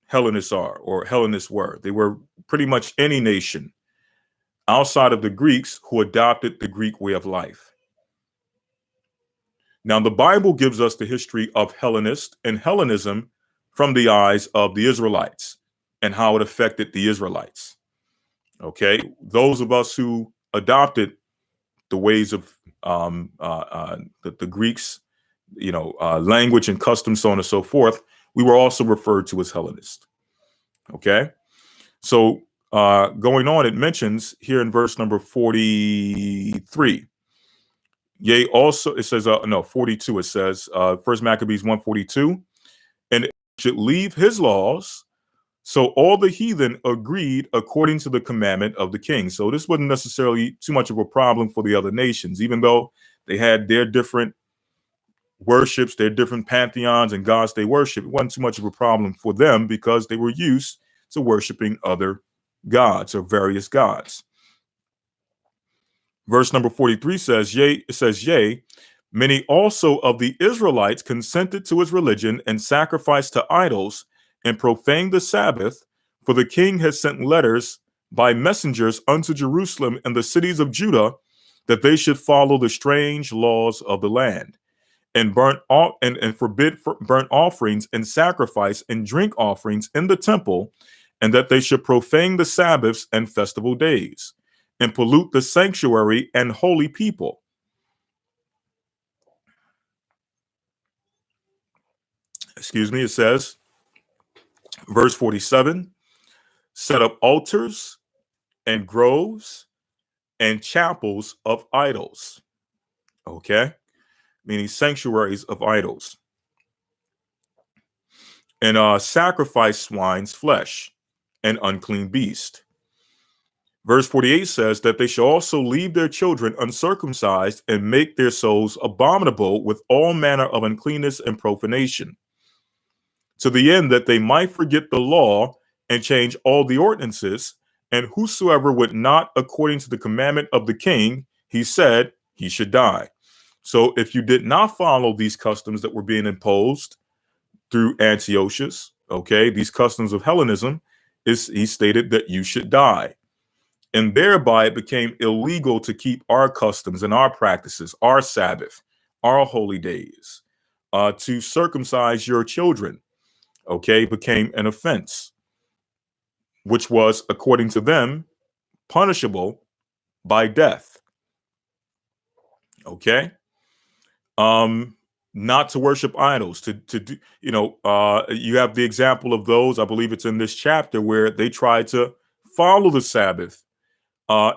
Hellenists are, or Hellenists were. They were pretty much any nation outside of the Greeks who adopted the Greek way of life. Now, the Bible gives us the history of Hellenist and Hellenism from the eyes of the Israelites and how it affected the Israelites. Okay, those of us who adopted the ways of the Greeks, language and customs, so on and so forth, we were also referred to as Hellenists. Okay, so going on, it mentions here in verse number 43. Yea, also, it says, 42, it says, 1 Maccabees 1:42, and it should leave his laws. So all the heathen agreed according to the commandment of the king. So this wasn't necessarily too much of a problem for the other nations, even though they had their different worships, their different pantheons and gods they worship. It wasn't too much of a problem for them because they were used to worshiping other gods or various gods. Verse number 43 says, yea, many also of the Israelites consented to his religion and sacrificed to idols and profaned the Sabbath, for the king has sent letters by messengers unto Jerusalem and the cities of Judah that they should follow the strange laws of the land and forbid burnt offerings and sacrifice and drink offerings in the temple, and that they should profane the Sabbaths and festival days and pollute the sanctuary and holy people. Excuse me, it says, verse 47, set up altars and groves and chapels of idols. Okay, meaning sanctuaries of idols. And sacrifice swine's flesh and unclean beast. Verse 48 says that they shall also leave their children uncircumcised and make their souls abominable with all manner of uncleanness and profanation, to the end that they might forget the law and change all the ordinances. And whosoever would not according to the commandment of the king, he said, he should die. So if you did not follow these customs that were being imposed through Antiochus, okay, these customs of Hellenism, he stated that you should die. And thereby it became illegal to keep our customs and our practices, our Sabbath, our holy days. To circumcise your children, okay, became an offense, which was, according to them, punishable by death. Okay. Not to worship idols, to do, you have the example of those, I believe it's in this chapter, where they tried to follow the Sabbath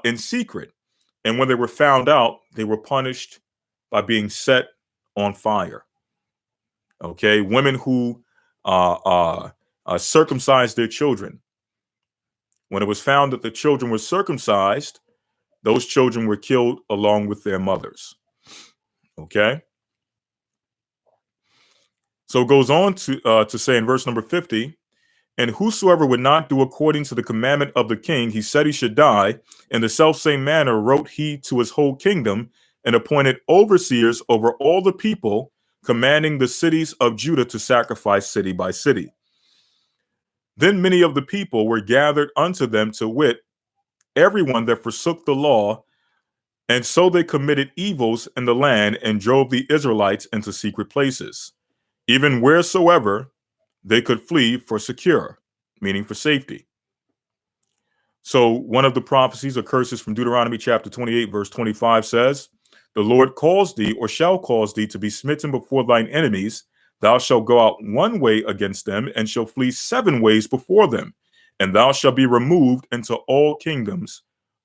in secret. And when they were found out, they were punished by being set on fire. Okay. Women who circumcised their children, when it was found that the children were circumcised, those children were killed along with their mothers. Okay. So it goes on to say in verse number 50, and whosoever would not do according to the commandment of the king, he said he should die. In the selfsame manner wrote he to his whole kingdom, and appointed overseers over all the people, commanding the cities of Judah to sacrifice city by city. Then many of the people were gathered unto them, to wit, everyone that forsook the law, and so they committed evils in the land, and drove the Israelites into secret places, even wheresoever they could flee for secure, meaning for safety. So one of the prophecies or curses from Deuteronomy chapter 28, verse 25 says, the Lord calls thee, or shall cause thee, to be smitten before thine enemies. Thou shalt go out one way against them, and shall flee 7 ways before them. And thou shalt be removed into all kingdoms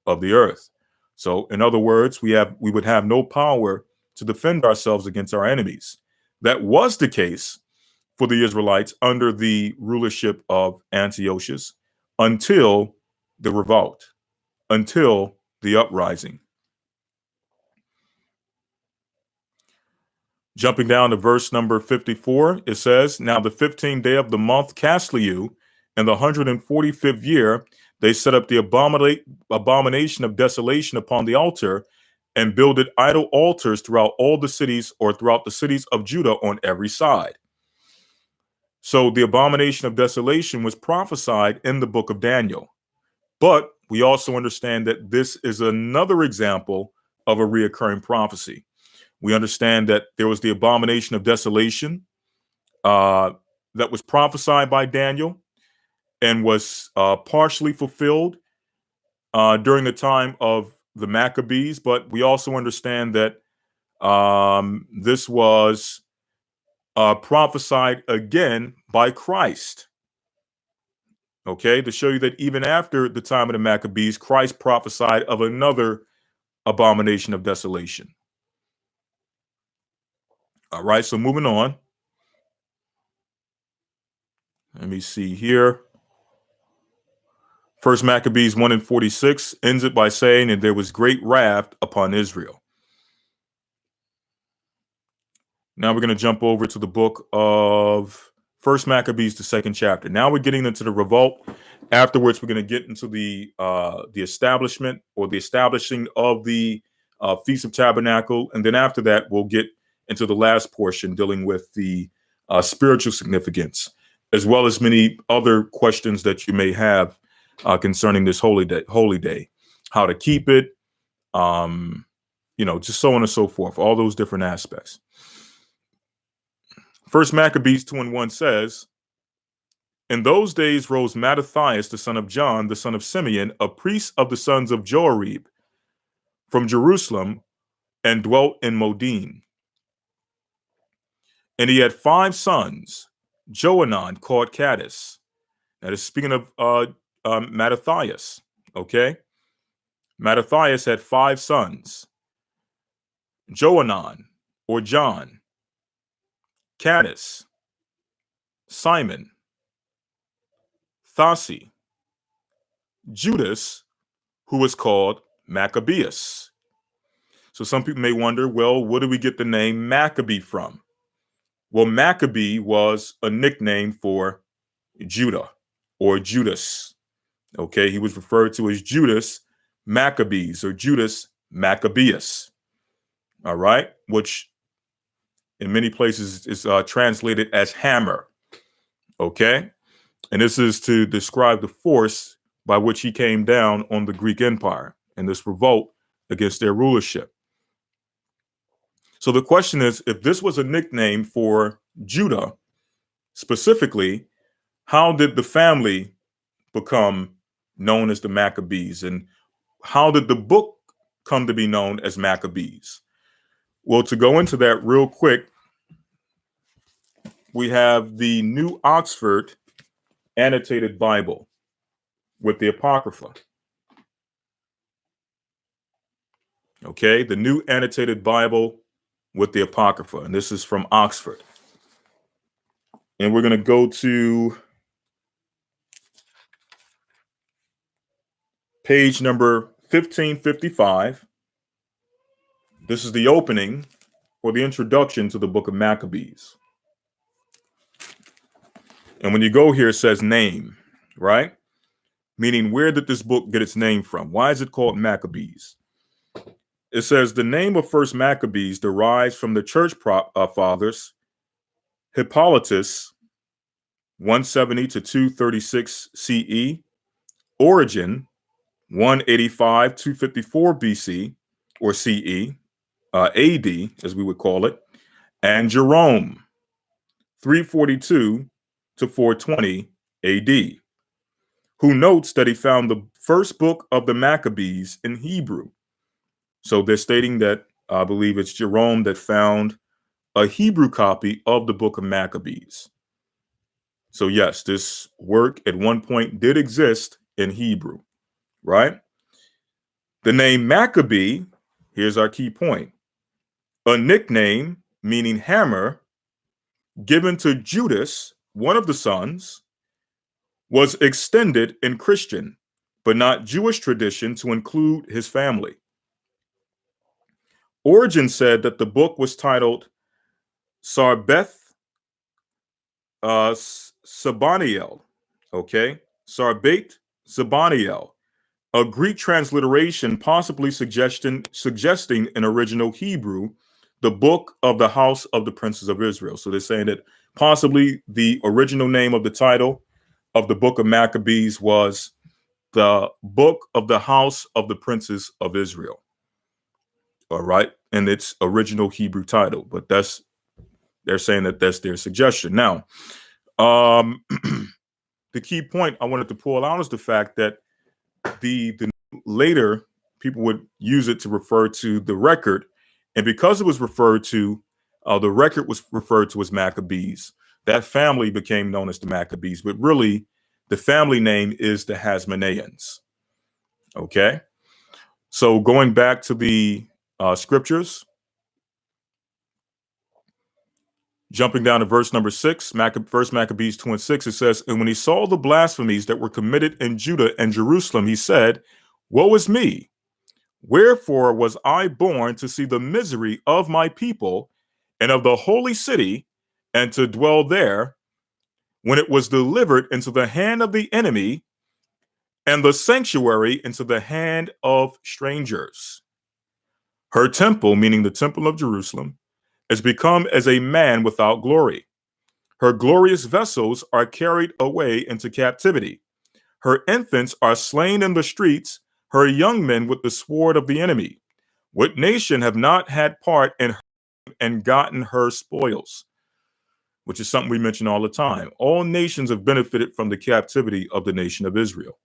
of the earth. So in other words, we would have no power to defend ourselves against our enemies. That was the case for the Israelites under the rulership of Antiochus until the revolt, until the uprising. Jumping down to verse number 54, it says, now the 15th day of the month Casliu, in the 145th year, they set up the abomination of desolation upon the altar, and builded idol altars throughout all the cities, or throughout the cities of Judah on every side. So the abomination of desolation was prophesied in the book of Daniel. But we also understand that this is another example of a reoccurring prophecy. We understand that there was the abomination of desolation that was prophesied by Daniel and was partially fulfilled during the time of the Maccabees. But we also understand that this was prophesied again by Christ. Okay, to show you that even after the time of the Maccabees, Christ prophesied of another abomination of desolation. All right, so moving on. Let me see here. First Maccabees 1:46 ends it by saying, and there was great wrath upon Israel. Now we're going to jump over to the book of First Maccabees, the 2nd chapter. Now we're getting into the revolt. Afterwards, we're going to get into the establishment, or the establishing of the Feast of Tabernacle. And then after that, we'll get into the last portion dealing with the spiritual significance, as well as many other questions that you may have concerning this holy day, how to keep it, just so on and so forth, all those different aspects. First Maccabees 2:1 says, in those days rose Mattathias, the son of John, the son of Simeon, a priest of the sons of Joarib, from Jerusalem, and dwelt in Modin. And he had 5 sons, Johanan called Caddis. That is speaking of Mattathias. Okay, Mattathias had 5 sons, Johanan, or John, Caddis, Simon, Thasi, Judas, who was called Maccabeus. So some people may wonder, well, where do we get the name Maccabee from? Well, Maccabee was a nickname for Judah, or Judas. Okay, he was referred to as Judas Maccabees, or Judas Maccabeus. all right, which in many places is translated as hammer, okay? And this is to describe the force by which he came down on the Greek Empire in this revolt against their rulership. So the question is, if this was a nickname for Judah specifically, how did the family become known as the Maccabees? And how did the book come to be known as Maccabees? Well, to go into that real quick, we have the New Oxford Annotated Bible with the Apocrypha. Okay, the New Annotated Bible with the Apocrypha. And this is from Oxford. And we're going to go to page number 1555. This is the opening or the introduction to the book of Maccabees. And when you go here, it says name, right? Meaning, where did this book get its name from? Why is it called Maccabees? It says the name of First Maccabees derives from the church fathers Hippolytus, 170 to 236 CE, Origen, 185 254 BC or CE, AD as we would call it, and Jerome, 342 to 420 AD, who notes that he found the first book of the Maccabees in Hebrew. So they're stating that I believe it's Jerome that found a Hebrew copy of the book of Maccabees. So yes, this work at one point did exist in Hebrew, right? The name Maccabee, here's our key point, a nickname meaning hammer given to Judas, one of the sons, was extended in Christian, but not Jewish tradition to include his family. Origen said that the book was titled Sarbeth Sabaniel, okay? Sarbate Sabaniel, a Greek transliteration possibly suggesting in original Hebrew, the book of the house of the princes of Israel. So they're saying that possibly the original name of the title of the book of Maccabees was the book of the house of the princes of Israel. All right. And its original Hebrew title, but they're saying that that's their suggestion. Now, the key point I wanted to pull out is the fact that the later people would use it to refer to the record. And because it was referred to, the record was referred to as Maccabees. That family became known as the Maccabees, but really the family name is the Hasmoneans. Okay. So going back to the scriptures, jumping down to verse number 6, First Maccabees 2 and 6, it says, and when he saw the blasphemies that were committed in Judah and Jerusalem, he said, woe is me. Wherefore was I born to see the misery of my people and of the holy city, and to dwell there, when it was delivered into the hand of the enemy, and the sanctuary into the hand of strangers. Her temple, meaning the temple of Jerusalem, is become as a man without glory. Her glorious vessels are carried away into captivity. Her infants are slain in the streets, her young men with the sword of the enemy. What nation have not had part in her and gotten her spoils? Which is something we mention all the time. All nations have benefited from the captivity of the nation of Israel.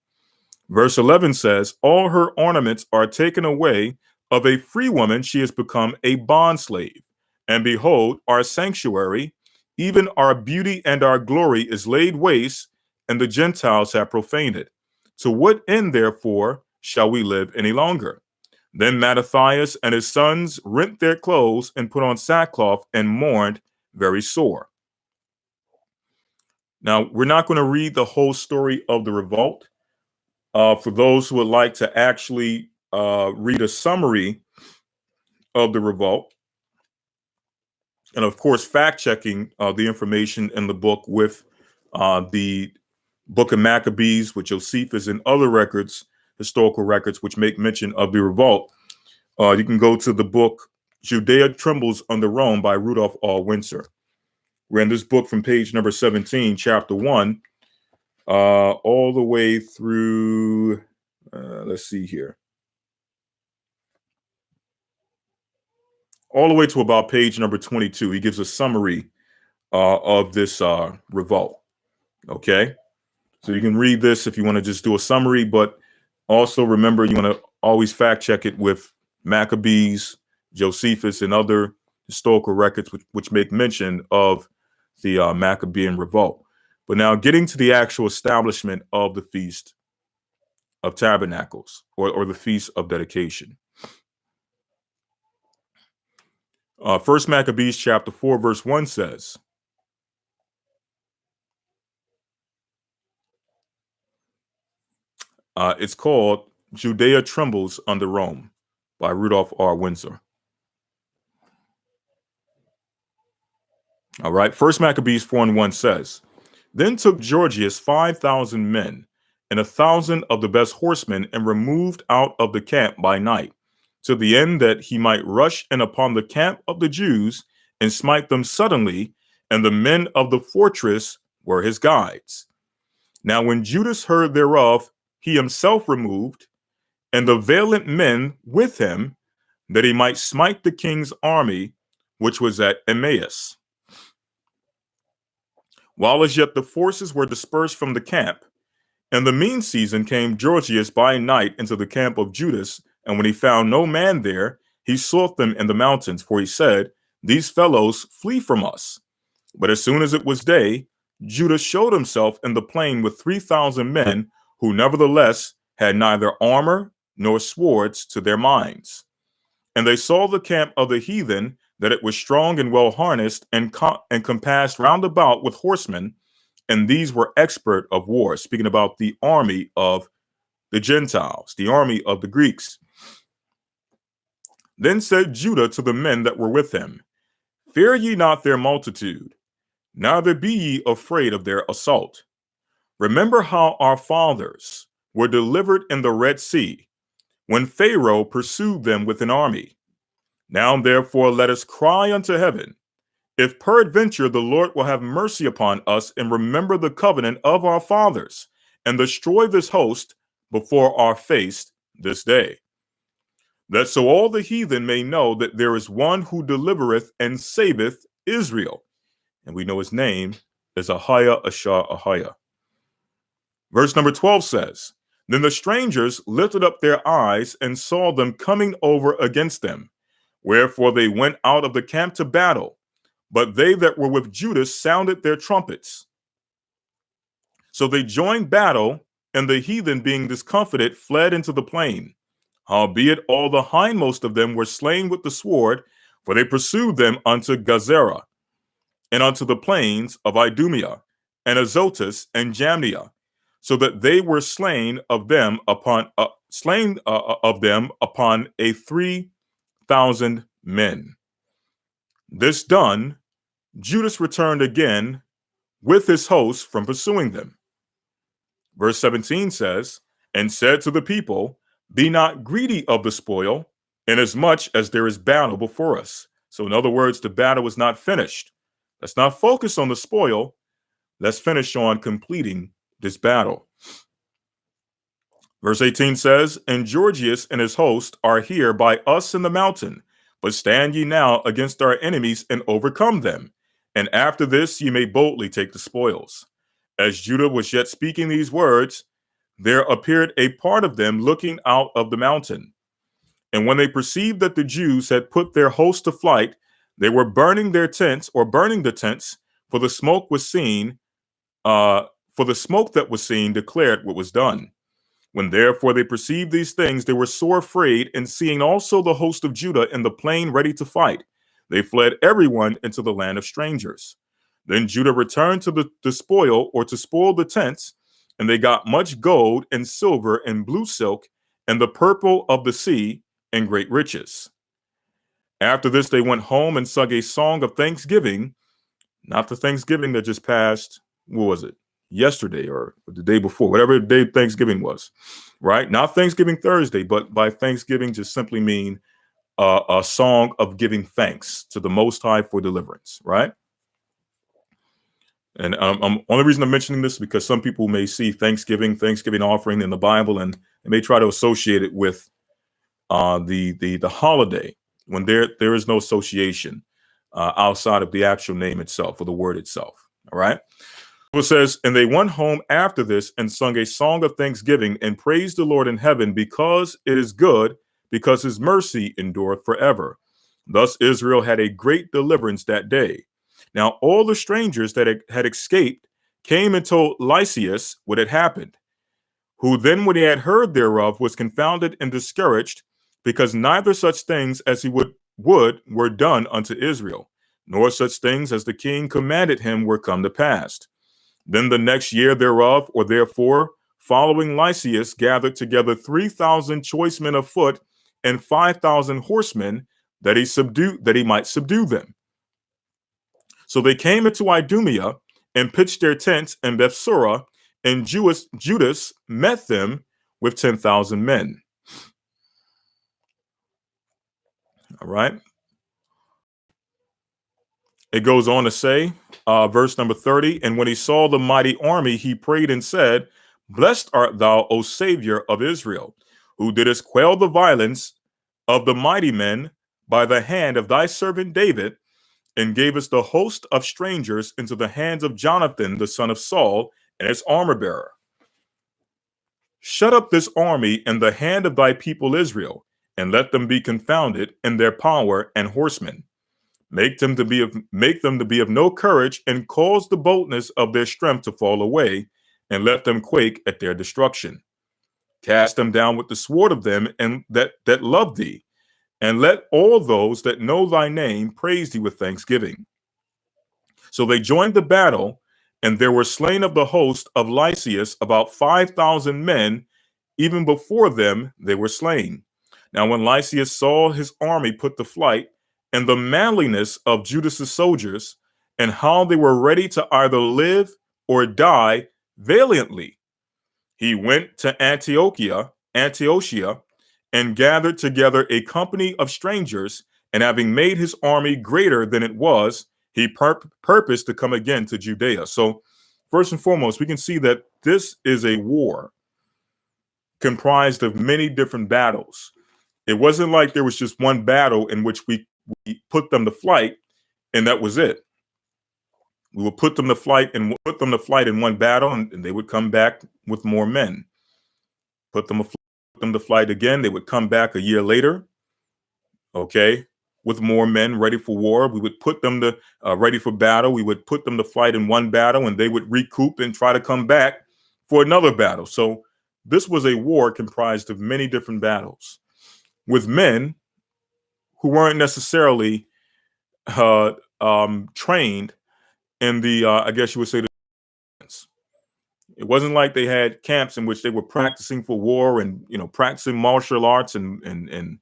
Verse 11 says, all her ornaments are taken away. Of a free woman she has become a bondslave. And behold, our sanctuary, even our beauty and our glory, is laid waste, and the Gentiles have profaned it. To what end, therefore, shall we live any longer? Then Mattathias and his sons rent their clothes and put on sackcloth and mourned very sore. Now, we're not going to read the whole story of the revolt. For those who would like to actually read a summary of the revolt, and of course, fact-checking the information in the book with the book of Maccabees, with Josephus and other records, historical records, which make mention of the revolt. You can go to the book Judea Trembles Under Rome by Rudolph R. Windsor. We're in this book from page number 17, chapter 1, all the way through, let's see here, all the way to about page number 22. He gives a summary of this revolt. Okay, so you can read this if you want to just do a summary, but also remember you want to always fact check it with Maccabees, Josephus, and other historical records which make mention of the Maccabean revolt. But now getting to the actual establishment of the Feast of Tabernacles, or the Feast of Dedication. First Maccabees chapter 4 verse 1 says, it's called Judea Trembles Under Rome by Rudolph R. Windsor. All right, First Maccabees 4:1 says, Then took Georgius 5,000 men and 1,000 of the best horsemen and removed out of the camp by night, to the end that he might rush in upon the camp of the Jews and smite them suddenly, and the men of the fortress were his guides. Now when Judas heard thereof, he himself removed, and the valiant men with him, that he might smite the king's army, which was at Emmaus. While as yet the forces were dispersed from the camp, in the mean season came Georgius by night into the camp of Judas, and when he found no man there, he sought them in the mountains, for he said, These fellows flee from us. But as soon as it was day, Judas showed himself in the plain with 3,000 men, who nevertheless had neither armor nor swords to their minds. And they saw the camp of the heathen, that it was strong and well harnessed, and compassed round about with horsemen, and these were expert of war, speaking about the army of the Gentiles, the army of the Greeks. Then said Judah to the men that were with him, Fear ye not their multitude, neither be ye afraid of their assault. Remember how our fathers were delivered in the Red Sea, when Pharaoh pursued them with an army. Now therefore let us cry unto heaven, if peradventure the Lord will have mercy upon us, and remember the covenant of our fathers, and destroy this host before our face this day. That so all the heathen may know that there is one who delivereth and saveth Israel. And we know his name is Ahiah. Verse number 12 says, Then the strangers lifted up their eyes and saw them coming over against them. Wherefore they went out of the camp to battle, but they that were with Judas sounded their trumpets. So they joined battle, and the heathen, being discomfited, fled into the plain. Howbeit all the hindmost of them were slain with the sword, for they pursued them unto Gazera, and unto the plains of Idumea, and Azotus, and Jamnia, so that they were slain of them upon a 3,000 men. This done, Judas returned again with his host from pursuing them. Verse 17 says, And said to the people, Be not greedy of the spoil, inasmuch as there is battle before us. So in other words, the battle is not finished. Let's not focus on the spoil. Let's finish on completing this battle. Verse 18 says, And Georgius and his host are here by us in the mountain, but stand ye now against our enemies and overcome them. And after this ye may boldly take the spoils. As Judah was yet speaking these words, there appeared a part of them looking out of the mountain. And when they perceived that the Jews had put their host to flight, they were burning the tents, for the smoke was seen, for the smoke that was seen declared what was done. When therefore they perceived these things, they were sore afraid, and seeing also the host of Judah in the plain ready to fight, they fled everyone into the land of strangers. Then Judah returned to the spoil, or to spoil the tents, and they got much gold and silver and blue silk and the purple of the sea and great riches. After this they went home and sung a song of thanksgiving, not the Thanksgiving that just passed, what was it? Yesterday or the day before, whatever day Thanksgiving was, right? Not Thanksgiving Thursday, but by Thanksgiving just simply mean a song of giving thanks to the Most High for deliverance, right? And only reason I'm mentioning this is because some people may see Thanksgiving offering in the Bible, and they may try to associate it with the holiday, when there is no association outside of the actual name itself or the word itself. All right. It says, and they went home after this and sung a song of thanksgiving and praised the Lord in heaven, because it is good, because his mercy endureth forever. Thus Israel had a great deliverance that day. Now all the strangers that had escaped came and told Lysias what had happened, who then, when he had heard thereof, was confounded and discouraged, because neither such things as he would were done unto Israel, nor such things as the king commanded him were come to pass. Then the next year thereof, or therefore, following Lysias, gathered together 3,000 choice men of foot and 5,000 horsemen, that he might subdue them. So they came into Idumea and pitched their tents in Bethsura, and Judas met them with 10,000 men. All right. It goes on to say, verse number 30, and when he saw the mighty army, he prayed and said, Blessed art thou, O Savior of Israel, who didst quell the violence of the mighty men by the hand of thy servant David, and gavest the host of strangers into the hands of Jonathan, the son of Saul, and his armor bearer. Shut up this army in the hand of thy people Israel, and let them be confounded in their power and horsemen. Make them to be of no courage, and cause the boldness of their strength to fall away, and let them quake at their destruction. Cast them down with the sword of them and that love thee, and let all those that know thy name praise thee with thanksgiving. So they joined the battle, and there were slain of the host of Lysias about 5,000 men. Even before them they were slain. Now when Lysias saw his army put to flight, and the manliness of Judas's soldiers, and how they were ready to either live or die valiantly, he went to Antiochia, and gathered together a company of strangers, and having made his army greater than it was, he purposed to come again to Judea. So first and foremost, we can see that this is a war comprised of many different battles. It wasn't like there was just one battle in which we put them to flight and that was it. We would put them to flight in one battle, and they would come back with more men. Put them to flight again. They would come back a year later, okay, with more men ready for war. We would put them to ready for battle. We would put them to flight in one battle, and they would recoup and try to come back for another battle. So this was a war comprised of many different battles with men who weren't necessarily trained in the, I guess you would say, the defense. It wasn't like they had camps in which they were practicing for war and, practicing martial arts and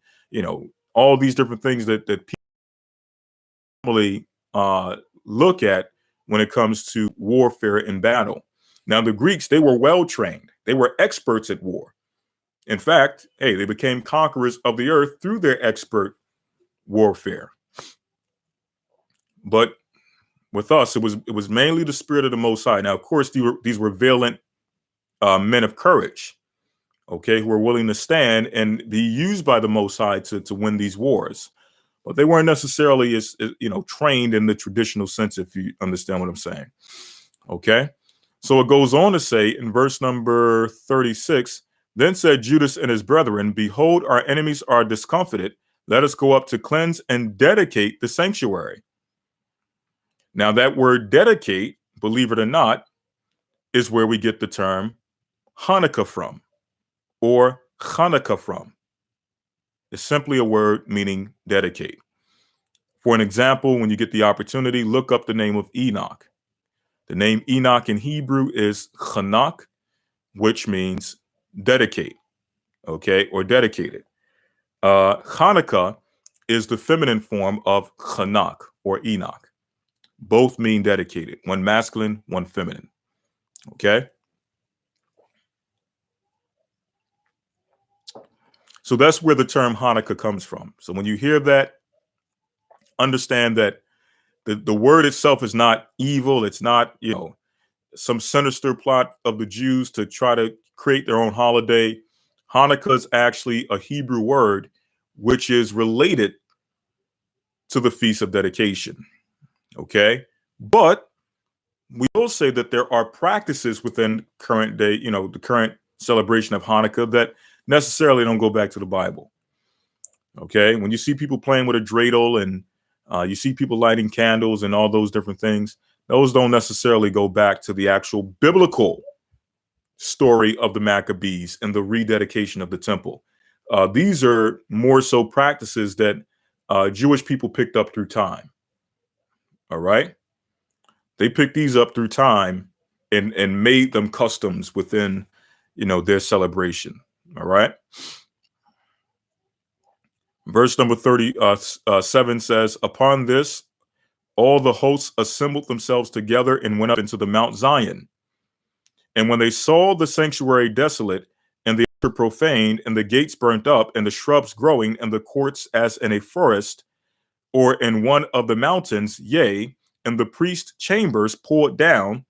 all these different things that people normally look at when it comes to warfare and battle. Now, the Greeks, they were well trained. They were experts at war. In fact, hey, they became conquerors of the earth through their expert warfare. But with us, it was mainly the spirit of the Most High. Now, of course, these were valiant men of courage, okay, who were willing to stand and be used by the Most High to win these wars. But they weren't necessarily as trained in the traditional sense, if you understand what I'm saying. Okay, so it goes on to say in verse number 36, then said Judas and his brethren, behold, our enemies are discomfited. Let us go up to cleanse and dedicate the sanctuary. Now that word dedicate, believe it or not, is where we get the term Hanukkah from, or Hanukkah from. It's simply a word meaning dedicate. For an example, when you get the opportunity, look up the name of Enoch. The name Enoch in Hebrew is Chanakh, which means dedicate, okay, or dedicated. Hanukkah is the feminine form of Chanakh or Enoch. Both mean dedicated, one masculine, one feminine. Okay. So that's where the term Hanukkah comes from. So when you hear that, understand that the word itself is not evil. It's not, some sinister plot of the Jews to try to create their own holiday. Hanukkah is actually a Hebrew word which is related to the Feast of Dedication. Okay? But we will say that there are practices within current day, the current celebration of Hanukkah that necessarily don't go back to the Bible. Okay? When you see people playing with a dreidel and you see people lighting candles and all those different things, those don't necessarily go back to the actual biblical story of the Maccabees and the rededication of the temple. These are more so practices that Jewish people picked up through time. All right? They picked these up through time and made them customs within, their celebration. All right? Verse number 37 says, upon this, all the hosts assembled themselves together and went up into the Mount Zion. And when they saw the sanctuary desolate, and the altar profaned, and the gates burnt up, and the shrubs growing, and the courts as in a forest, or in one of the mountains, yea, and the priest's chambers pulled down,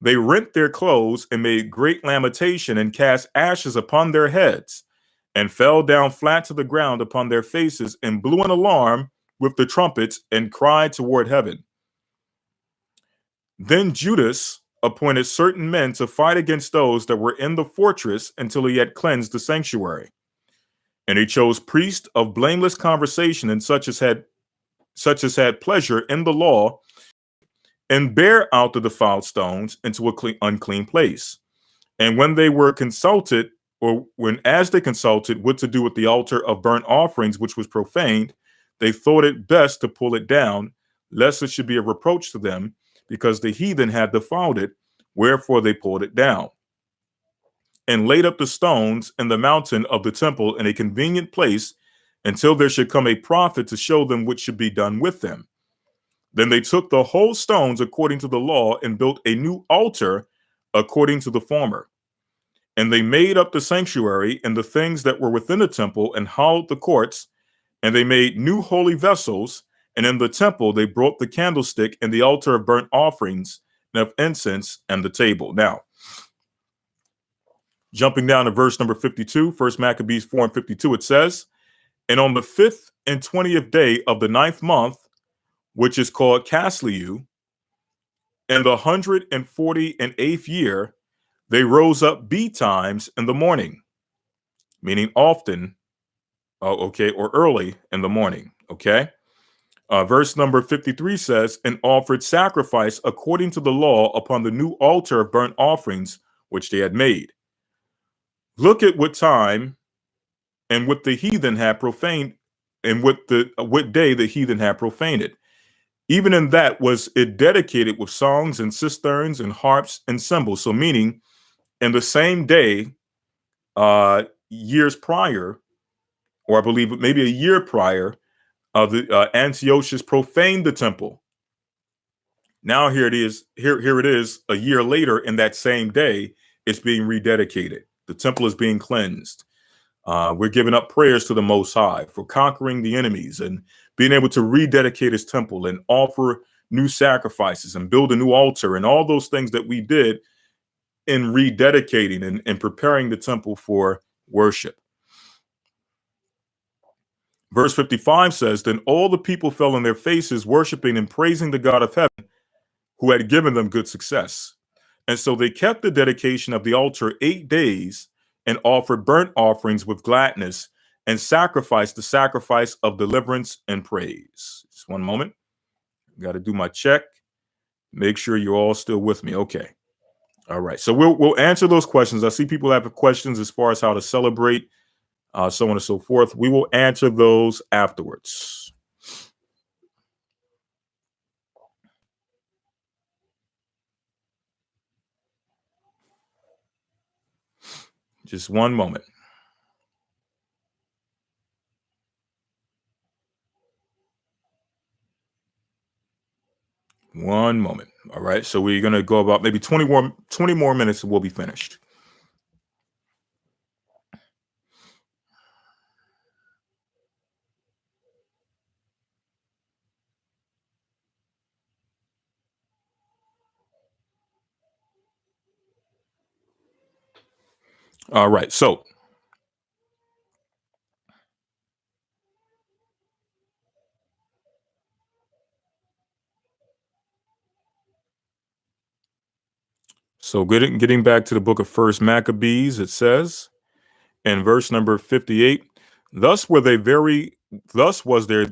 they rent their clothes and made great lamentation and cast ashes upon their heads, and fell down flat to the ground upon their faces, and blew an alarm with the trumpets, and cried toward heaven. Then Judas appointed certain men to fight against those that were in the fortress until he had cleansed the sanctuary. And he chose priests of blameless conversation and such as had pleasure in the law, and bear out the defiled stones into a unclean place. And when they were consulted, or as they consulted what to do with the altar of burnt offerings, which was profaned, they thought it best to pull it down, lest it should be a reproach to them, because the heathen had defiled it, wherefore they pulled it down, and laid up the stones in the mountain of the temple in a convenient place, until there should come a prophet to show them what should be done with them. Then they took the whole stones according to the law, and built a new altar according to the former. And they made up the sanctuary and the things that were within the temple, and hollowed the courts, and they made new holy vessels. And in the temple they brought the candlestick and the altar of burnt offerings and of incense and the table. Now, jumping down to verse number 52, 1 Maccabees 4:52, it says, and on the 5th and 20th day of the 9th month, which is called Casliu, in the 148th year, they rose up betimes in the morning, meaning often, or early in the morning, okay? Verse number 53 says, and offered sacrifice according to the law upon the new altar of burnt offerings, which they had made. Look at what time and what the heathen had profaned, and what day the heathen had profaned it. Even in that was it dedicated with songs and cisterns and harps and cymbals. So meaning in the same day, years prior, or I believe maybe a year prior, Antiochus profaned the temple. Now here it is. Here it is. A year later, in that same day, it's being rededicated. The temple is being cleansed. We're giving up prayers to the Most High for conquering the enemies and being able to rededicate His temple and offer new sacrifices and build a new altar and all those things that we did in rededicating and preparing the temple for worship. Verse 55 says, then all the people fell on their faces, worshiping and praising the God of heaven, who had given them good success. And so they kept the dedication of the altar 8 days, and offered burnt offerings with gladness, and sacrificed the sacrifice of deliverance and praise. Just one moment. Got to do my check. Make sure you're all still with me. Okay. All right. So we'll answer those questions. I see people have questions as far as how to celebrate, so on and so forth. We will answer those afterwards. Just one moment. One moment. All right. So we're going to go about maybe 20 more minutes and we'll be finished. All right. So getting back to the book of First Maccabees, it says in verse number 58, thus were they very thus was there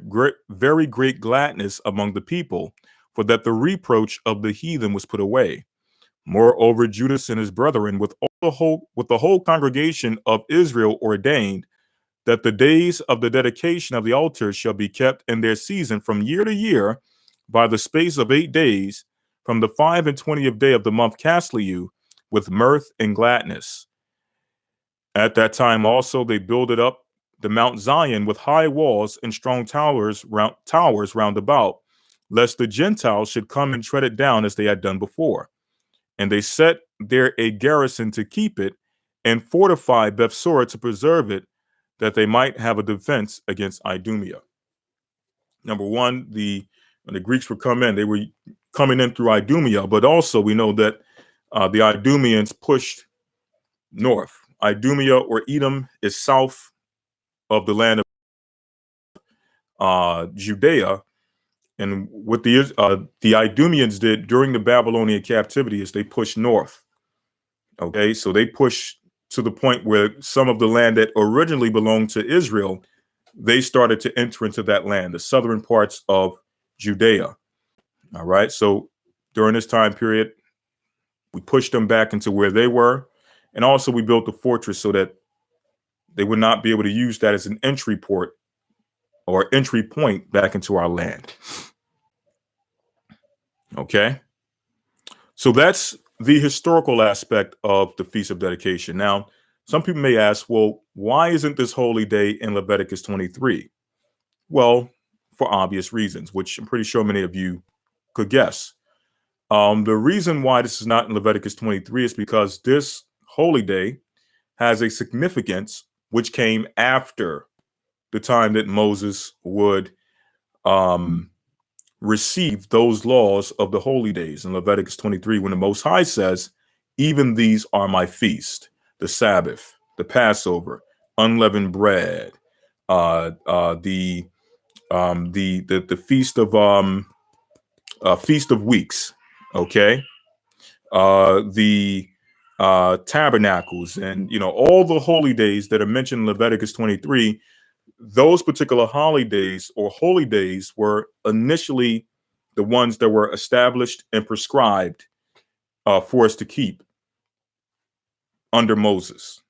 very great gladness among the people, for that the reproach of the heathen was put away. Moreover, Judas and his brethren with the whole congregation of Israel ordained that the days of the dedication of the altar shall be kept in their season from year to year by the space of 8 days, from the 25th day of the month Casliu, with mirth and gladness. At that time also they builded up the Mount Zion with high walls and strong towers round about, lest the Gentiles should come and tread it down as they had done before. And they set there a garrison to keep it, and fortified Bethsura to preserve it, that they might have a defense against Idumea. Number one, when the Greeks would come in, they were coming in through Idumea, but also we know that the Idumeans pushed north. Idumea or Edom is south of the land of Judea, and what the Idumeans did during the Babylonian captivity is they pushed north. Okay, so they pushed to the point where some of the land that originally belonged to Israel, they started to enter into that land, the southern parts of Judea. All right, so during this time period, we pushed them back into where they were, and also we built a fortress so that they would not be able to use that as an entry port or entry point back into our land. Okay, so that's the historical aspect of the Feast of Dedication. Now, some people may ask, well, why isn't this holy day in Leviticus 23? Well, for obvious reasons, which I'm pretty sure many of you could guess. The reason why this is not in Leviticus 23 is because this holy day has a significance which came after the time that Moses would receive those laws of the holy days in Leviticus 23, when the Most High says, even these are my feast, the Sabbath, the Passover, unleavened bread, the feast of weeks, okay, the tabernacles, and all the holy days that are mentioned in Leviticus 23. Those particular holidays or holy days were initially the ones that were established and prescribed for us to keep under Moses.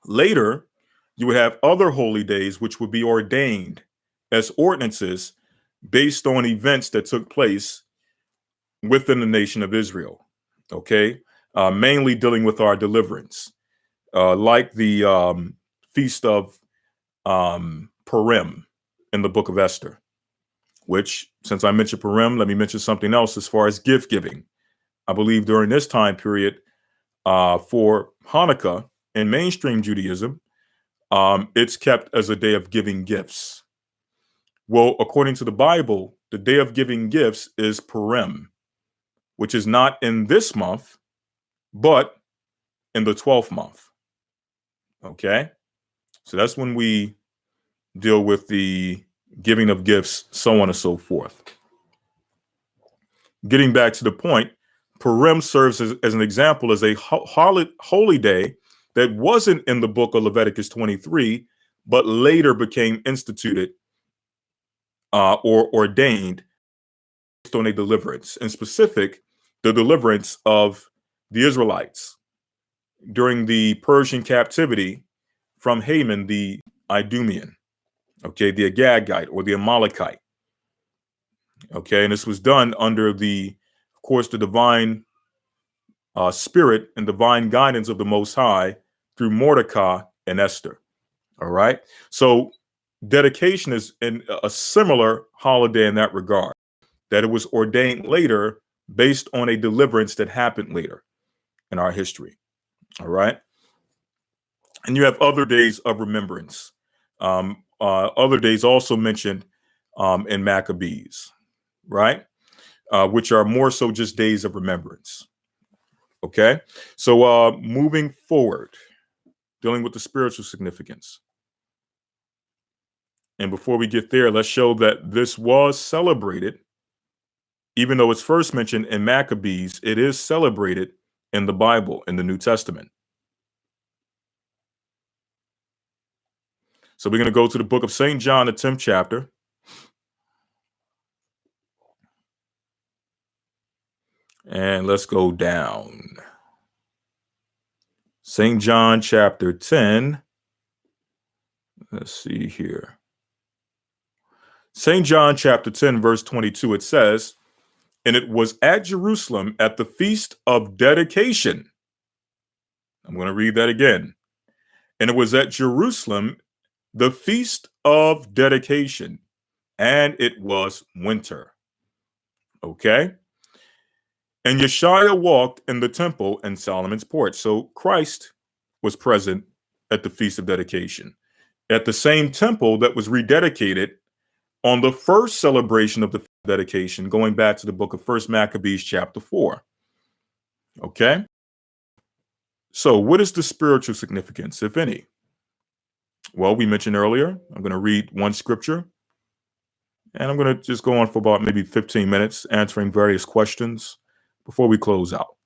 Later, you would have other holy days which would be ordained as ordinances based on events that took place within the nation of Israel, okay? Mainly dealing with our deliverance, like the Feast of Purim in the book of Esther, which, since I mentioned Purim, let me mention something else as far as gift giving. I believe during this time period for Hanukkah in mainstream Judaism, it's kept as a day of giving gifts. Well, according to the Bible, the day of giving gifts is Purim, which is not in this month, but in the 12th month. Okay? So that's when we deal with the giving of gifts, so on and so forth. Getting back to the point, Purim serves as an example as a holy day that wasn't in the book of Leviticus 23, but later became instituted or ordained based on a deliverance, in specific, the deliverance of the Israelites during the Persian captivity from Haman, the Idumean, okay, the Agagite or the Amalekite. Okay, and this was done under of course, the divine spirit and divine guidance of the Most High through Mordecai and Esther. All right, so dedication is in a similar holiday in that regard, that it was ordained later based on a deliverance that happened later in our history. All right, and you have other days of remembrance. Other days also mentioned in Maccabees, right? Which are more so just days of remembrance. Okay, so moving forward, dealing with the spiritual significance. And before we get there, let's show that this was celebrated. Even though it's first mentioned in Maccabees, it is celebrated in the Bible, in the New Testament. So we're going to go to the book of St. John, the 10th chapter. And let's go down. St. John chapter 10. Let's see here. St. John chapter 10, verse 22, it says, "And it was at Jerusalem at the feast of dedication." I'm going to read that again. "And it was at Jerusalem, the feast of dedication, and it was winter." Okay. "And Yeshua walked in the temple in Solomon's porch." So Christ was present at the feast of dedication, at the same temple that was rededicated on the first celebration of the dedication, going back to the book of First Maccabees chapter 4. Okay. So what is the spiritual significance, if any? Well, we mentioned earlier, I'm going to read one scripture, and I'm going to just go on for about maybe 15 minutes answering various questions before we close out.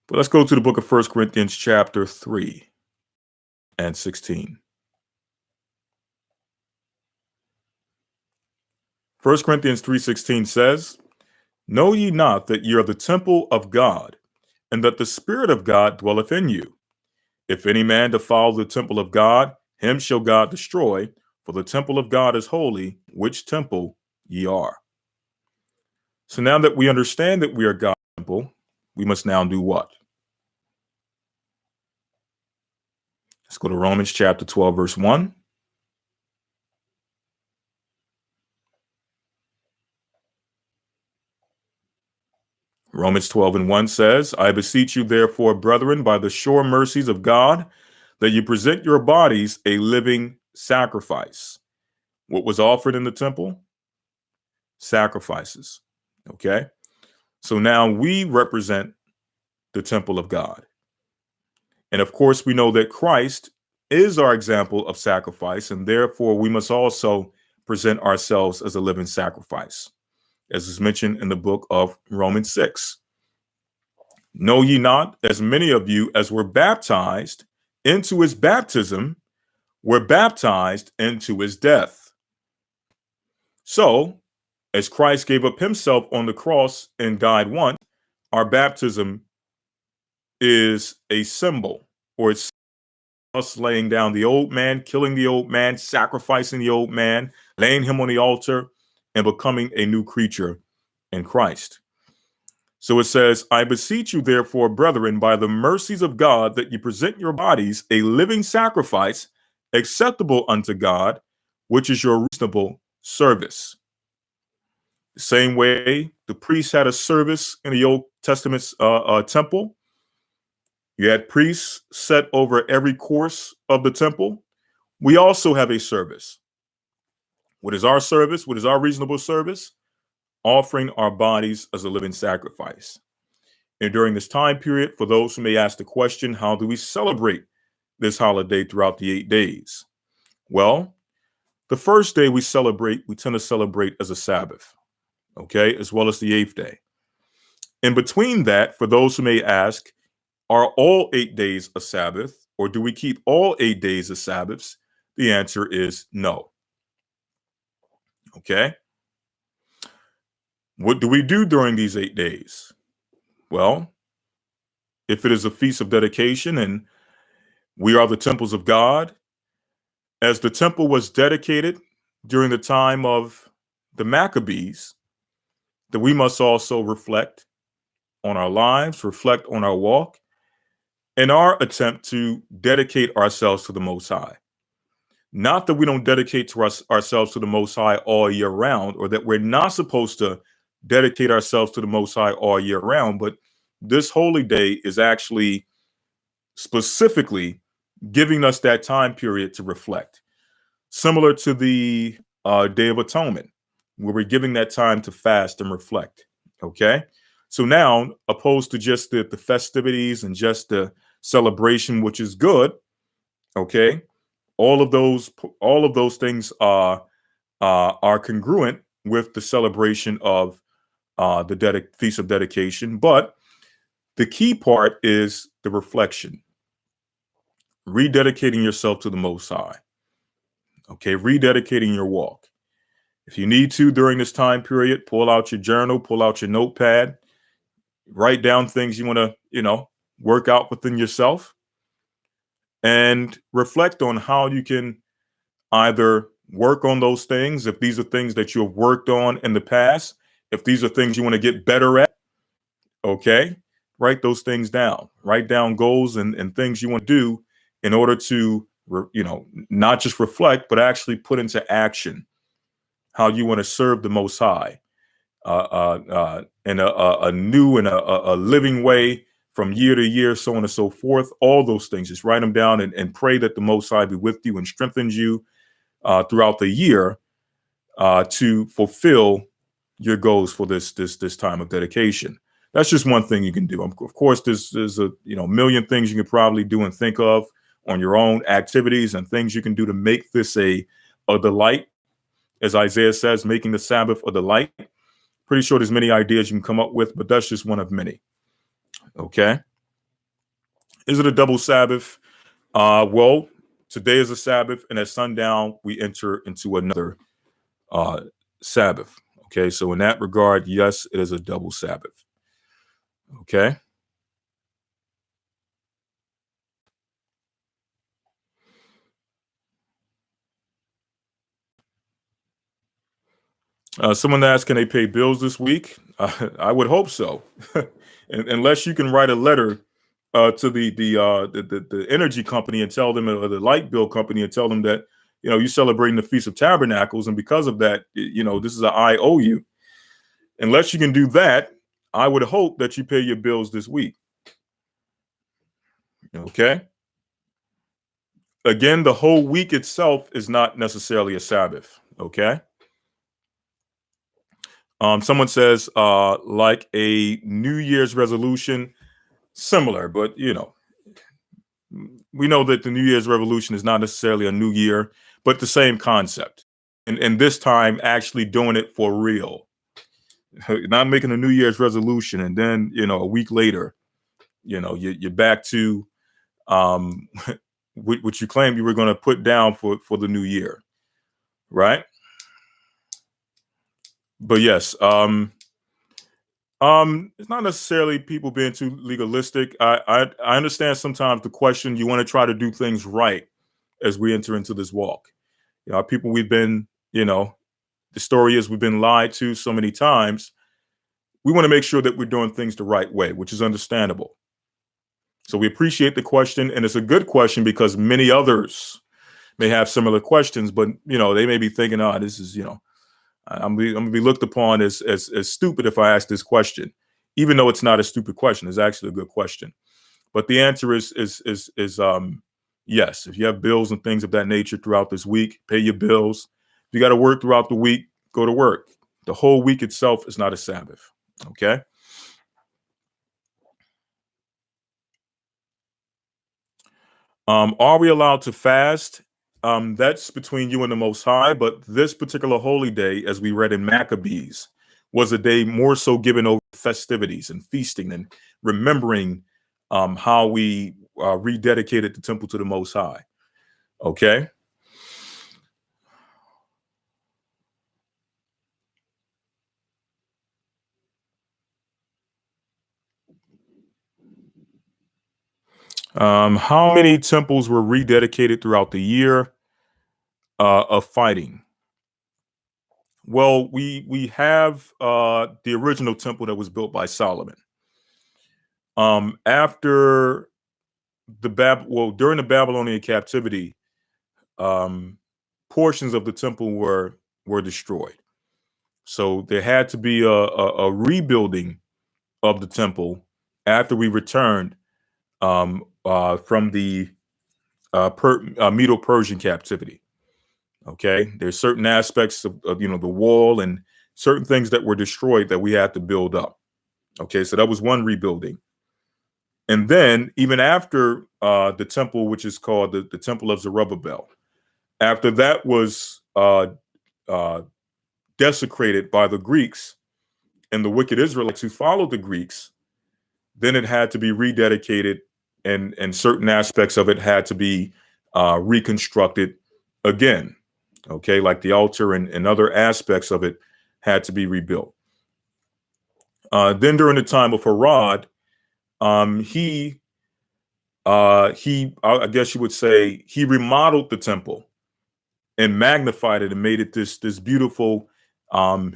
But let's go to the book of 1 Corinthians chapter 3 and 16. 1 Corinthians 3:16 says, "Know ye not that ye are the temple of God, and that the Spirit of God dwelleth in you? If any man defile the temple of God, him shall God destroy, for the temple of God is holy, which temple ye are." So now that we understand that we are God's temple, we must now do what? Let's go to Romans chapter 12, verse 1. Romans 12 and 1 says, "I beseech you, therefore, brethren, by the sure mercies of God, that you present your bodies a living sacrifice." What was offered in the temple? Sacrifices. Okay. So now we represent the temple of God. And of course, we know that Christ is our example of sacrifice, and therefore we must also present ourselves as a living sacrifice, as is mentioned in the book of Romans 6. "Know ye not, as many of you as were baptized into his baptism, were baptized into his death?" So, as Christ gave up himself on the cross and died once, our baptism is a symbol, or it's us laying down the old man, killing the old man, sacrificing the old man, laying him on the altar, and becoming a new creature in Christ. So it says, "I beseech you, therefore, brethren, by the mercies of God, that you present your bodies a living sacrifice, acceptable unto God, which is your reasonable service." The same way the priests had a service in the Old Testament temple. You had priests set over every course of the temple. We also have a service. What is our service? What is our reasonable service? Offering our bodies as a living sacrifice. And during this time period, for those who may ask the question, how do we celebrate this holiday throughout the 8 days? Well, the first day we tend to celebrate as a Sabbath, okay, as well as the 8th day. In between that, for those who may ask, are all 8 days a Sabbath, or do we keep all 8 days as Sabbaths? The answer is no. Okay. What do we do during these 8 days? Well, if it is a feast of dedication and we are the temples of God, as the temple was dedicated during the time of the Maccabees, that we must also reflect on our lives, reflect on our walk, in our attempt to dedicate ourselves to the Most High. Not that we don't dedicate to ourselves to the Most High all year round, or that we're not supposed to dedicate ourselves to the Most High all year round, but this holy day is actually specifically giving us that time period to reflect. Similar to the Day of Atonement, where we're giving that time to fast and reflect. Okay? So now, opposed to just the festivities and just the celebration, which is good, okay, all of those things are congruent with the celebration of the Feast of Dedication. But the key part is the reflection, rededicating yourself to the Most High. Okay, rededicating your walk. If you need to during this time period, pull out your journal, pull out your notepad, write down things you want to, work out within yourself, and reflect on how you can either work on those things, if these are things that you have worked on in the past, if these are things you want to get better at, okay, write those things down. Write down goals and things you want to do in order to, not just reflect, but actually put into action how you want to serve the Most High in a new and a living way from year to year, so on and so forth. All those things, just write them down and pray that the Most High be with you and strengthens you throughout the year to fulfill your goals for this time of dedication. That's just one thing you can do. Of course, there's a million things you can probably do and think of on your own, activities and things you can do to make this a delight. As Isaiah says, making the Sabbath a delight. Pretty sure there's many ideas you can come up with, but that's just one of many. Okay. Is it a double Sabbath? Well, today is a Sabbath, and at sundown, we enter into another Sabbath. Okay, so in that regard, yes, it is a double Sabbath. Okay. Someone asked, can they pay bills this week? I would hope so, unless you can write a letter to the energy company and tell them, or the light bill company, and tell them that you're celebrating the Feast of Tabernacles, and because of that, this is an IOU. Unless you can do that, I would hope that you pay your bills this week. Okay. Again, the whole week itself is not necessarily a Sabbath. Okay. Someone says, like a New Year's resolution, similar, but we know that the New Year's revolution is not necessarily a new year, but the same concept. And this time, actually doing it for real, not making a New Year's resolution, and then a week later, you're back to what you claimed you were going to put down for the new year, right? But yes, it's not necessarily people being too legalistic. I understand sometimes the question, you want to try to do things right as we enter into this walk. People we've been, the story is we've been lied to so many times. We want to make sure that we're doing things the right way, which is understandable. So we appreciate the question, and it's a good question because many others may have similar questions, but they may be thinking, "Oh, this is I'm gonna be looked upon as stupid if I ask this question," even though it's not a stupid question. It's actually a good question. But the answer is yes. If you have bills and things of that nature throughout this week, pay your bills. If you got to work throughout the week, go to work. The whole week itself is not a Sabbath. Okay. Are we allowed to fast? That's between you and the Most High. But this particular holy day, as we read in Maccabees, was a day more so given over festivities and feasting and remembering how we rededicated the temple to the Most High. Okay. How many temples were rededicated throughout the year of fighting? Well, we have the original temple that was built by Solomon. After during the Babylonian captivity, portions of the temple were destroyed. So there had to be a rebuilding of the temple after we returned from the Medo-Persian captivity. Okay, there's certain aspects of the wall and certain things that were destroyed that we had to build up. Okay, so that was one rebuilding. And then even after the temple, which is called the Temple of Zerubbabel, after that was desecrated by the Greeks and the wicked Israelites who followed the Greeks, then it had to be rededicated, and certain aspects of it had to be reconstructed again. Okay, like the altar and other aspects of it had to be rebuilt. Then during the time of Herod, I guess you would say, he remodeled the temple and magnified it and made it this beautiful.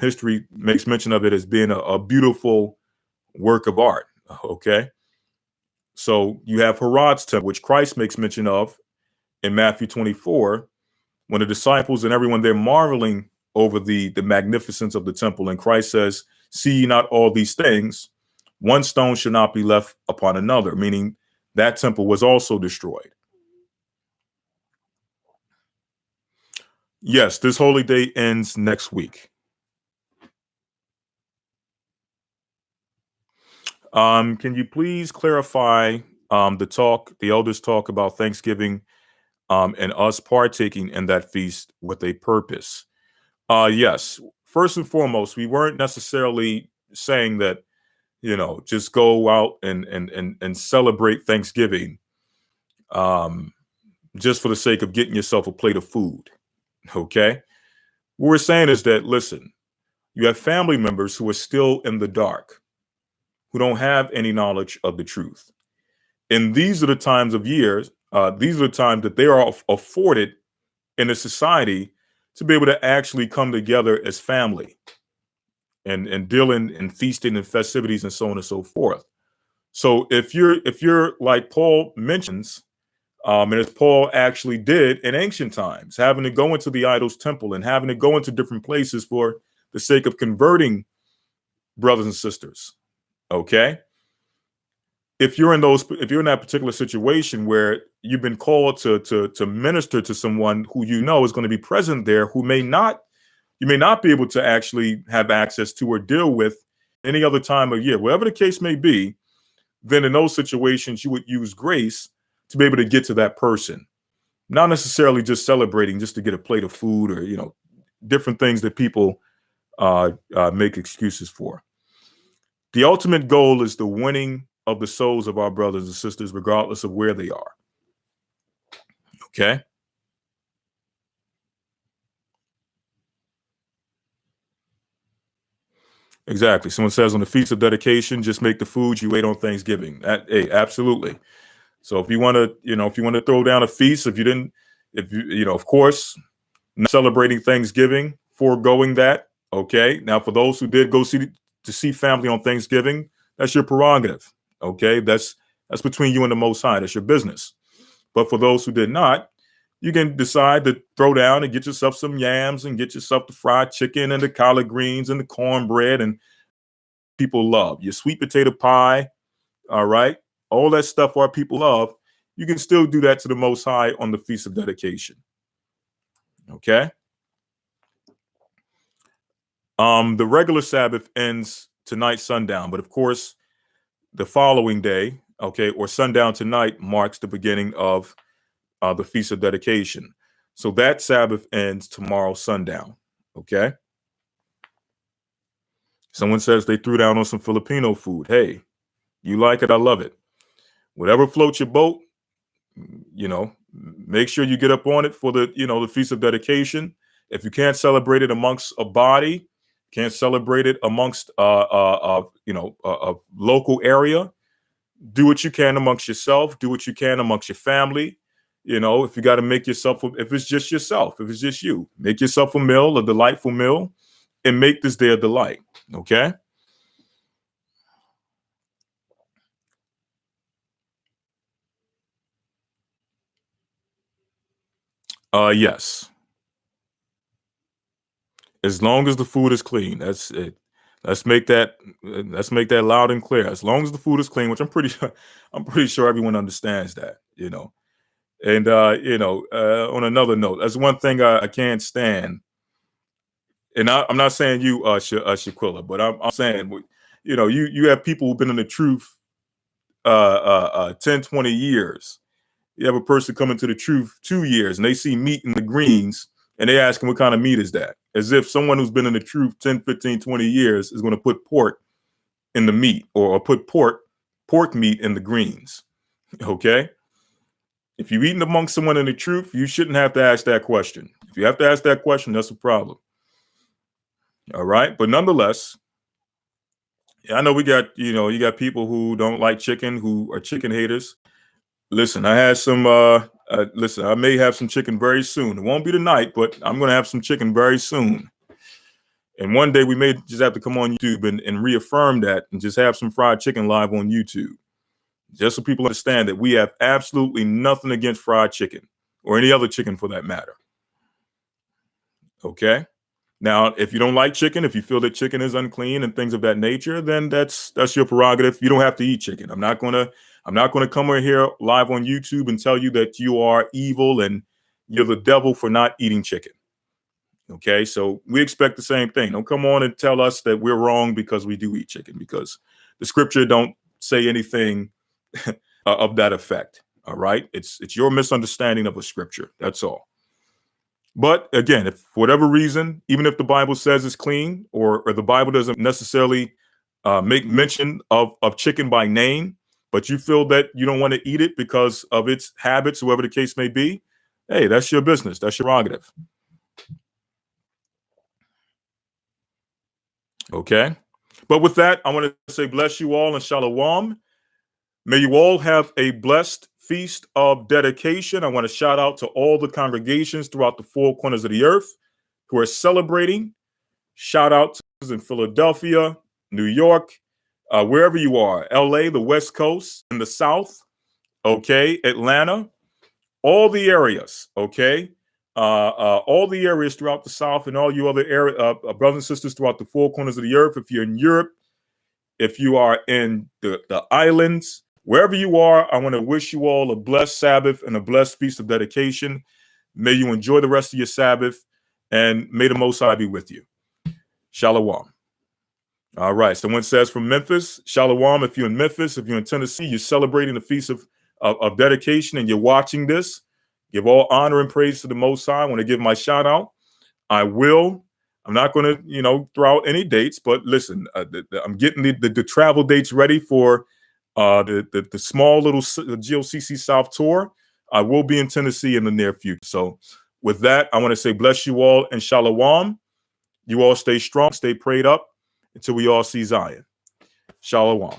History makes mention of it as being a beautiful work of art. Okay, so you have Herod's temple, which Christ makes mention of in Matthew 24, when the disciples and everyone, they're marveling over the magnificence of the temple, and Christ says, "See ye not all these things? One stone should not be left upon another," meaning that temple was also destroyed. Yes, this holy day ends next week. Can you please clarify the elders talk about Thanksgiving and us partaking in that feast with a purpose? Yes. First and foremost, we weren't necessarily saying that, just go out and celebrate Thanksgiving just for the sake of getting yourself a plate of food. Okay. What we're saying is that, listen, you have family members who are still in the dark, who don't have any knowledge of the truth. And these are the times of years, these are the times that they are afforded in a society to be able to actually come together as family and deal in feasting and festivities and so on and so forth. So if you're like Paul mentions, and as Paul actually did in ancient times, having to go into the idol's temple and having to go into different places for the sake of converting brothers and sisters. Okay. If you're in that particular situation where you've been called to minister to someone who you know is going to be present there, who you may not be able to actually have access to or deal with any other time of year, whatever the case may be, then in those situations you would use grace to be able to get to that person, not necessarily just celebrating just to get a plate of food or different things that people make excuses for. The ultimate goal is the winning of the souls of our brothers and sisters, regardless of where they are. Okay. Exactly. Someone says on the Feast of Dedication, just make the food you ate on Thanksgiving. Hey, absolutely. So if you want to, throw down a feast, of course, not celebrating Thanksgiving, foregoing that. Okay. Now, for those who did go to see family on Thanksgiving, that's your prerogative. Okay. That's between you and the Most High. That's your business. But for those who did not, you can decide to throw down and get yourself some yams and get yourself the fried chicken and the collard greens and the cornbread and people love your sweet potato pie. All right. All that stuff our people love. You can still do that to the Most High on the Feast of Dedication. Okay. The regular Sabbath ends tonight, sundown, but of course, the following day, okay, or sundown tonight marks the beginning of the Feast of Dedication. So that Sabbath ends tomorrow, sundown. Okay. Someone says they threw down on some Filipino food. Hey, you like it? I love it. Whatever floats your boat, make sure you get up on it for the Feast of Dedication. If you can't celebrate it amongst a body, can't celebrate it amongst a local area, do what you can amongst yourself, do what you can amongst your family. If you got to make yourself, if it's just yourself, if it's just you, make yourself a meal, a delightful meal, and make this day a delight. Okay. Yes. As long as the food is clean, that's it. Let's make that loud and clear. As long as the food is clean, which I'm pretty sure everyone understands that. And on another note, that's one thing I can't stand. And I'm not saying you, Shaquilla, but I'm saying you have people who've been in the truth 10, 20 years. You have a person coming to the truth 2 years and they see meat in the greens and they ask them, what kind of meat is that? As if someone who's been in the truth 10, 15, 20 years is going to put pork in the meat or put pork meat in the greens. Okay? If you're eating amongst someone in the truth, you shouldn't have to ask that question. If you have to ask that question, that's a problem. All right? But nonetheless, I know you got people who don't like chicken, who are chicken haters. Listen, I had some listen, I may have some chicken very soon. It won't be tonight, but I'm going to have some chicken very soon. And one day we may just have to come on YouTube and reaffirm that and just have some fried chicken live on YouTube. Just so people understand that we have absolutely nothing against fried chicken or any other chicken for that matter. Okay? Now, if you don't like chicken, if you feel that chicken is unclean and things of that nature, then that's your prerogative. You don't have to eat chicken. I'm not gonna come over here live on YouTube and tell you that you are evil and you're the devil for not eating chicken. Okay, so we expect the same thing. Don't come on and tell us that we're wrong because we do eat chicken, because the scripture don't say anything of that effect. All right, it's your misunderstanding of a scripture. That's all. But again, if for whatever reason, even if the Bible says it's clean, or the Bible doesn't necessarily make mention of chicken by name, but you feel that you don't want to eat it because of its habits, whoever the case may be, hey, that's your business. That's your prerogative. Okay. But with that, I want to say bless you all and shalom. May you all have a blessed feast of dedication. I want to shout out to all the congregations throughout the four corners of the earth who are celebrating. Shout out to those in Philadelphia, New York, wherever you are, LA, the West Coast, in the South, okay, Atlanta, all the areas, okay, all the areas throughout the South and all you other brothers and sisters throughout the four corners of the earth. If you're in Europe, if you are in the islands, wherever you are, I want to wish you all a blessed Sabbath and a blessed feast of dedication. May you enjoy the rest of your Sabbath, and may the Most High be with you. Shalom. All right. Someone says from Memphis, Shalom. If you're in Memphis, if you're in Tennessee, you're celebrating the feast of dedication and you're watching this, give all honor and praise to the Most High. I want to give my shout out. I'm not going to, throw out any dates, but listen, I'm getting the travel dates ready for the small little GOCC South tour. I will be in Tennessee in the near future. So with that, I want to say bless you all and shalom. You all stay strong, stay prayed up until we all see Zion. Shalom.